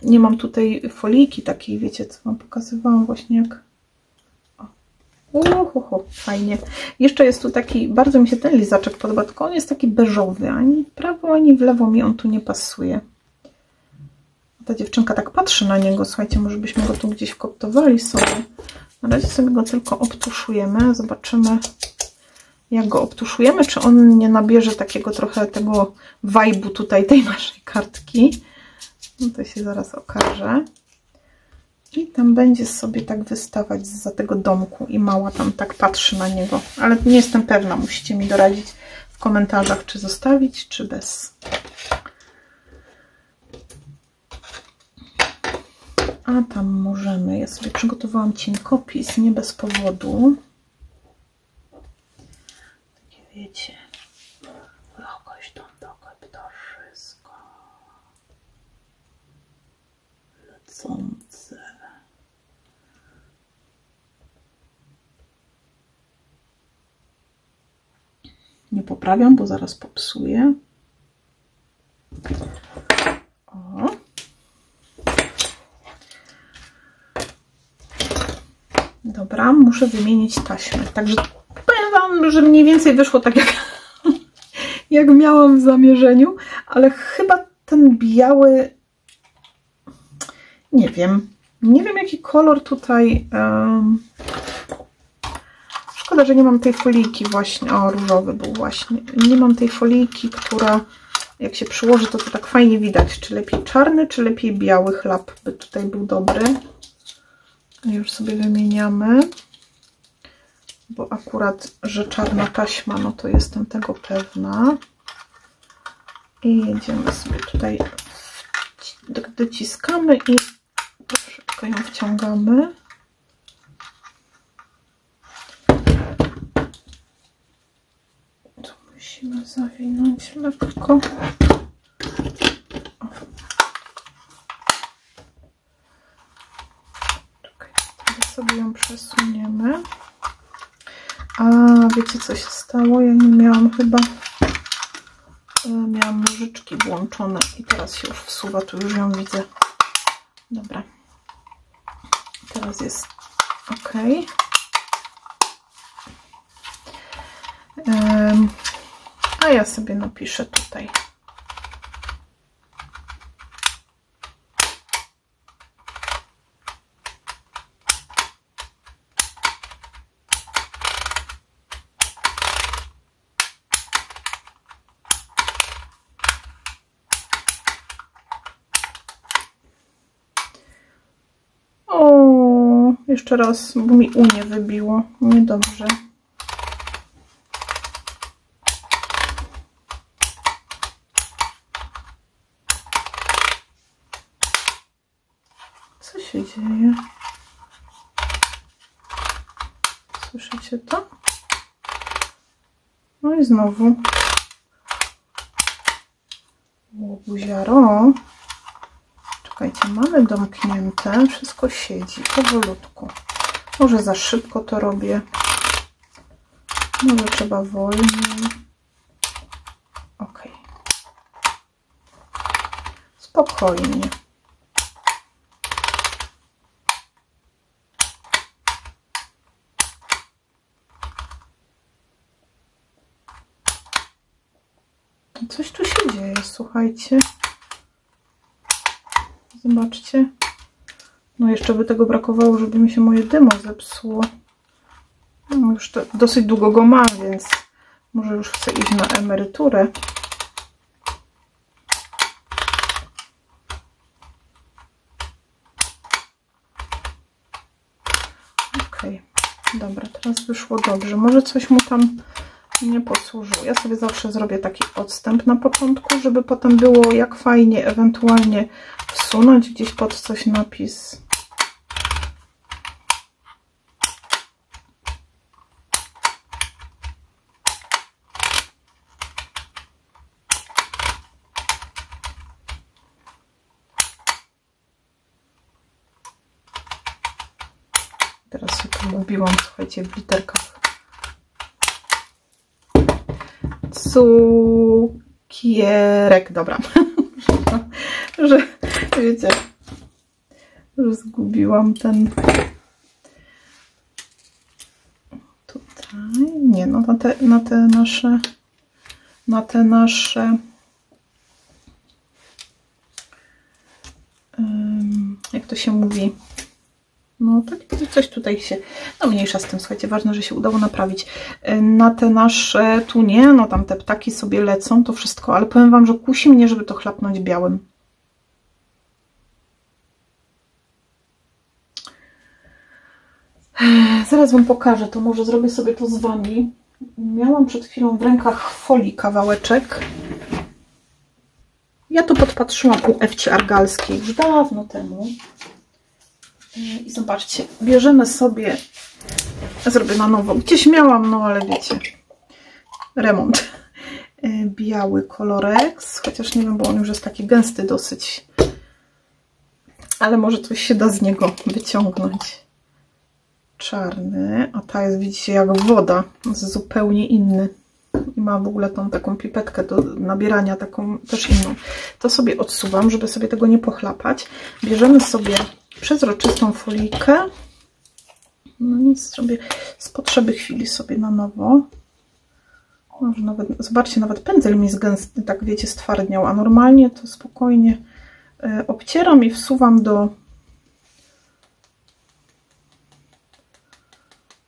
Nie mam tutaj foliki takiej, wiecie, co wam pokazywałam właśnie jak... Fajnie. Jeszcze jest tu taki, bardzo mi się ten lizaczek podoba, tylko on jest taki beżowy, ani w prawo, ani w lewo mi on tu nie pasuje. Ta dziewczynka tak patrzy na niego, słuchajcie, może byśmy go tu gdzieś wkoptowali sobie. Na razie sobie go tylko obtuszujemy, zobaczymy jak go obtuszujemy, czy on nie nabierze takiego trochę tego vibe'u tutaj tej naszej kartki. No to się zaraz okaże. I tam będzie sobie tak wystawać zza tego domku i mała tam tak patrzy na niego. Ale nie jestem pewna, musicie mi doradzić w komentarzach, czy zostawić, czy bez. A tam możemy, ja sobie przygotowałam cienkopis, nie bez powodu. Takie wiecie, jakoś tam takie ptaszysko lecące. Nie poprawiam, bo zaraz popsuję. O. Dobra, muszę wymienić taśmę. Także powiem wam, że mniej więcej wyszło tak jak miałam w zamierzeniu, ale chyba ten biały, nie wiem jaki kolor tutaj. Szkoda, że nie mam tej foliki właśnie. O, różowy był właśnie. Nie mam tej foliki, która jak się przyłoży, to tak fajnie widać, czy lepiej czarny, czy lepiej biały chlap by tutaj był dobry. Już sobie wymieniamy, bo akurat, że czarna taśma, no to jestem tego pewna. I jedziemy sobie tutaj, dociskamy i troszeczkę ją wciągamy. Tu musimy zawinąć lekko. Sobie ją przesuniemy. A wiecie, co się stało? Ja nie miałam chyba, miałam nożyczki włączone i teraz się już wsuwa, tu już ją widzę. Dobra, teraz jest ok. A ja sobie napiszę tutaj. Jeszcze raz, bo mi unię wybiło. Niedobrze. się dzieje? Słyszycie to? No i znowu. Łobuziaro. Czekajcie, mamy domknięte. Wszystko siedzi powolutku. Może za szybko to robię. Może trzeba wolniej. Ok. Spokojnie. Coś tu się dzieje, słuchajcie. Zobaczcie. No jeszcze by tego brakowało, żeby mi się moje dymo zepsuło. No już to dosyć długo go mam, więc może już chcę iść na emeryturę. Okej, dobra, teraz wyszło dobrze. Może coś mu tam nie posłużyło. Ja sobie zawsze zrobię taki odstęp na początku, żeby potem było jak fajnie ewentualnie wsunąć gdzieś pod coś napis. Teraz się pogubiłam, słuchajcie, w literkach. Cukierek, dobra. że wiecie, że zgubiłam ten tutaj. Nie, no na te nasze jak to się mówi? No tak, coś tutaj się, no mniejsza z tym, słuchajcie, ważne, że się udało naprawić. Na te nasze, tu nie, no tam te ptaki sobie lecą, to wszystko, ale powiem Wam, że kusi mnie, żeby to chlapnąć białym. Zaraz Wam pokażę, to może zrobię sobie to z Wami. Miałam przed chwilą w rękach folii kawałeczek. Ja to podpatrzyłam u Ewci Argalskiej już dawno temu. I zobaczcie, bierzemy sobie, zrobię na nowo, gdzieś miałam, no ale wiecie, remont. Biały Colorex, chociaż nie wiem, bo on już jest taki gęsty dosyć, ale może coś się da z niego wyciągnąć. Czarny, a ta jest, widzicie, jak woda, jest zupełnie inny i ma w ogóle tą taką pipetkę do nabierania, taką też inną. To sobie odsuwam, żeby sobie tego nie pochlapać. Bierzemy sobie przezroczystą folijkę. No nic, zrobię z potrzeby chwili sobie na nowo. Może nawet, zobaczcie, nawet pędzel mi zgęsty, tak wiecie, stwardniał, a normalnie to spokojnie obcieram i wsuwam do...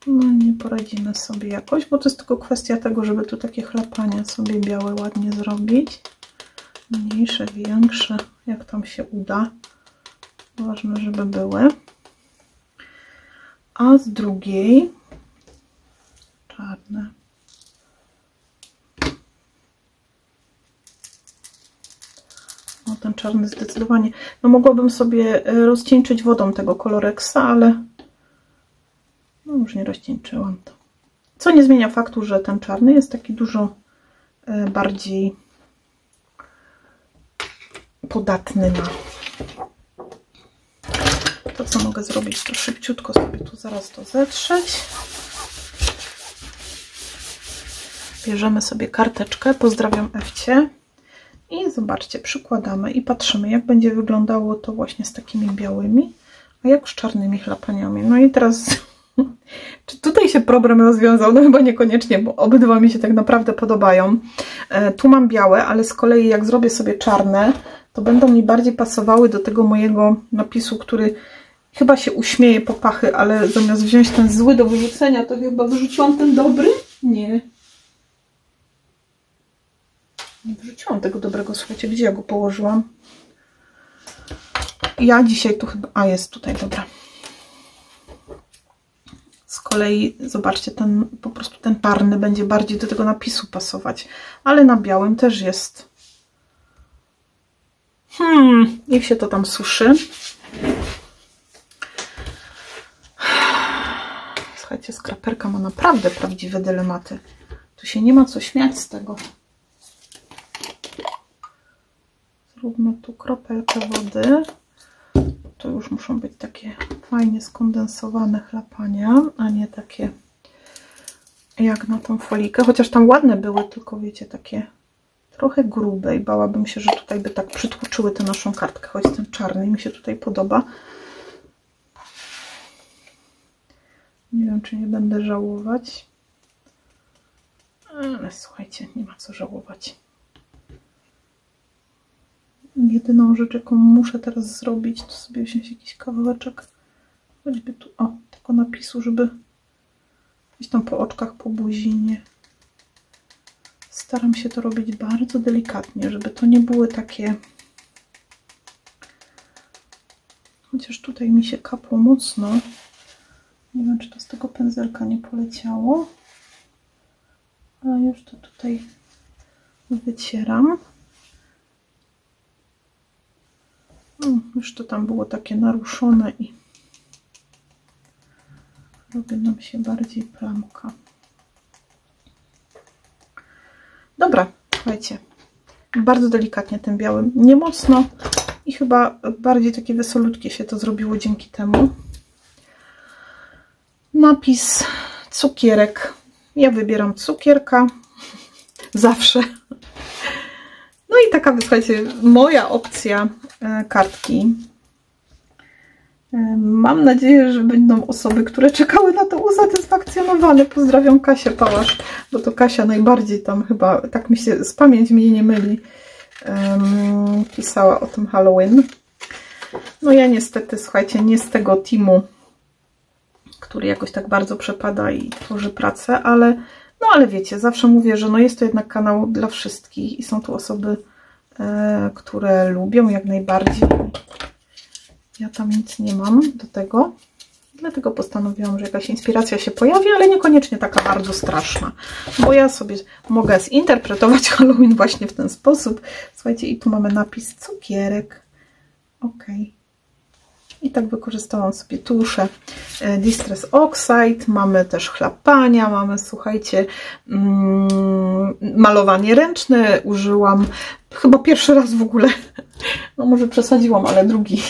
No nie poradzimy sobie jakoś, bo to jest tylko kwestia tego, żeby tu takie chlapania sobie białe ładnie zrobić. Mniejsze, większe, jak tam się uda. Ważne, żeby były. A z drugiej czarne. No ten czarny zdecydowanie. No mogłabym sobie rozcieńczyć wodą tego Colorexa, ale no już nie rozcieńczyłam to. Co nie zmienia faktu, że ten czarny jest taki dużo bardziej podatny na... To, co mogę zrobić, to szybciutko sobie tu zaraz to zetrzeć. Bierzemy sobie karteczkę, pozdrawiam Ewcie i zobaczcie, przykładamy i patrzymy, jak będzie wyglądało to właśnie z takimi białymi, a jak z czarnymi chlapaniami. No i teraz, czy tutaj się problem rozwiązał? No chyba niekoniecznie, bo obydwa mi się tak naprawdę podobają. Tu mam białe, ale z kolei jak zrobię sobie czarne, to będą mi bardziej pasowały do tego mojego napisu, który chyba się uśmieje po pachy, ale zamiast wziąć ten zły do wyrzucenia, to chyba wyrzuciłam ten dobry? Nie. Nie wyrzuciłam tego dobrego, słuchajcie, gdzie ja go położyłam? Ja dzisiaj tu chyba... A, jest tutaj, dobra. Z kolei, zobaczcie, ten po prostu ten czarny będzie bardziej do tego napisu pasować, ale na białym też jest. Niech się to tam suszy. słuchajcie, skraperka ma naprawdę prawdziwe dylematy. Tu się nie ma co śmiać z tego. Zróbmy tu kropelkę wody. To już muszą być takie fajnie skondensowane chlapania, a nie takie jak na tą folikę. Chociaż tam ładne były, tylko wiecie, takie trochę grube i bałabym się, że tutaj by tak przytłoczyły tę naszą kartkę. Choć ten czarny mi się tutaj podoba. Nie wiem, czy nie będę żałować. Ale słuchajcie, nie ma co żałować. Jedyną rzecz, jaką muszę teraz zrobić, to sobie wziąć jakiś kawałeczek, choćby tu, o, tego napisu, żeby gdzieś tam po oczkach, po buzi nie. Staram się to robić bardzo delikatnie, żeby to nie były takie... Chociaż tutaj mi się kapło mocno. Nie wiem, czy to z tego pędzelka nie poleciało. Ale już to tutaj wycieram. Już to tam było takie naruszone i robi nam się bardziej plamka. Dobra, słuchajcie, bardzo delikatnie tym białym, nie mocno i chyba bardziej takie wesolutkie się to zrobiło dzięki temu. Napis cukierek. Ja wybieram cukierka zawsze. No i taka, słuchajcie, moja opcja kartki. Mam nadzieję, że będą osoby, które czekały na to usatysfakcjonowane. Pozdrawiam Kasię Pałasz, bo to Kasia najbardziej tam chyba, tak mi się z pamięć mnie nie myli, pisała o tym Halloween. No ja niestety, słuchajcie, nie z tego teamu, który jakoś tak bardzo przepada i tworzy pracę, ale no ale wiecie, zawsze mówię, że no jest to jednak kanał dla wszystkich i są tu osoby, które lubią jak najbardziej. Ja tam nic nie mam do tego, dlatego postanowiłam, że jakaś inspiracja się pojawi, ale niekoniecznie taka bardzo straszna, bo ja sobie mogę zinterpretować Halloween właśnie w ten sposób. Słuchajcie, i tu mamy napis cukierek. Ok. I tak wykorzystałam sobie tuszę Distress Oxide, mamy też chlapania, mamy, słuchajcie, malowanie ręczne, użyłam chyba pierwszy raz w ogóle, no może przesadziłam, ale drugi,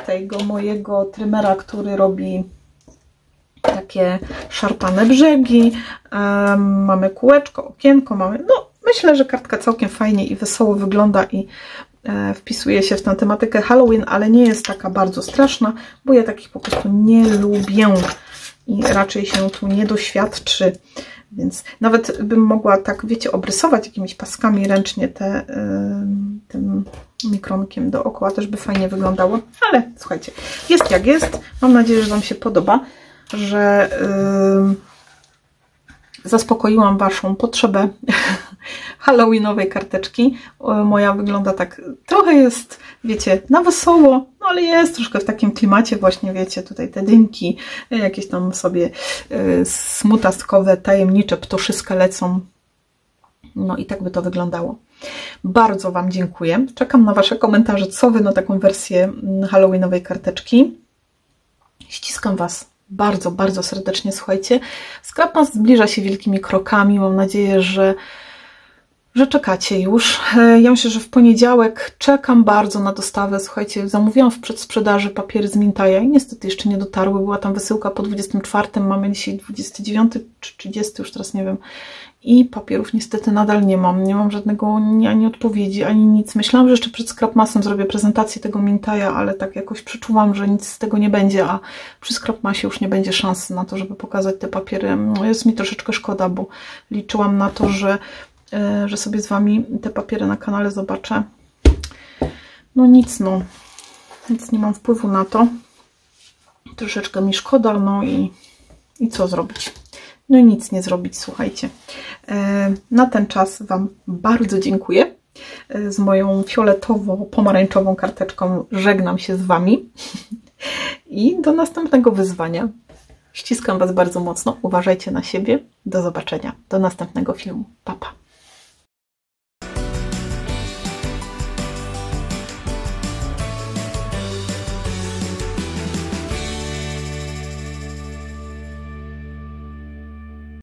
tego mojego trymera, który robi takie szarpane brzegi, mamy kółeczko, okienko, mamy, no myślę, że kartka całkiem fajnie i wesoło wygląda i wpisuje się w tę tematykę Halloween, ale nie jest taka bardzo straszna, bo ja takich po prostu nie lubię i raczej się tu nie doświadczy, więc nawet bym mogła tak, wiecie, obrysować jakimiś paskami ręcznie tym mikronkiem dookoła, też by fajnie wyglądało, ale słuchajcie, jest jak jest. Mam nadzieję, że Wam się podoba, że zaspokoiłam Waszą potrzebę halloweenowej karteczki. Moja wygląda tak, trochę jest, wiecie, na wesoło, no ale jest troszkę w takim klimacie właśnie, wiecie, tutaj te dymki, jakieś tam sobie smutastkowe, tajemnicze ptoszyska lecą. No i tak by to wyglądało. Bardzo Wam dziękuję. Czekam na Wasze komentarze, co Wy na taką wersję halloweenowej karteczki. Ściskam Was bardzo, bardzo serdecznie, słuchajcie. Scrapmas zbliża się wielkimi krokami. Mam nadzieję, że czekacie już. Ja myślę, że w poniedziałek czekam bardzo na dostawę. Słuchajcie, zamówiłam w przedsprzedaży papiery z Mintaja i niestety jeszcze nie dotarły. Była tam wysyłka po 24, mamy dzisiaj 29 czy 30, już teraz nie wiem. I papierów niestety nadal nie mam. Nie mam żadnego ani odpowiedzi, ani nic. Myślałam, że jeszcze przed Scrapmasem zrobię prezentację tego Mintaja, ale tak jakoś przeczuwam, że nic z tego nie będzie, a przy Scrapmasie już nie będzie szansy na to, żeby pokazać te papiery. No jest mi troszeczkę szkoda, bo liczyłam na to, że sobie z Wami te papiery na kanale zobaczę. No nic, no. Nic nie mam wpływu na to. Troszeczkę mi szkoda, no i co zrobić? No i nic nie zrobić, słuchajcie. Na ten czas Wam bardzo dziękuję. Z moją fioletowo-pomarańczową karteczką żegnam się z Wami. I do następnego wyzwania. Ściskam Was bardzo mocno. Uważajcie na siebie. Do zobaczenia. Do następnego filmu. Pa, pa.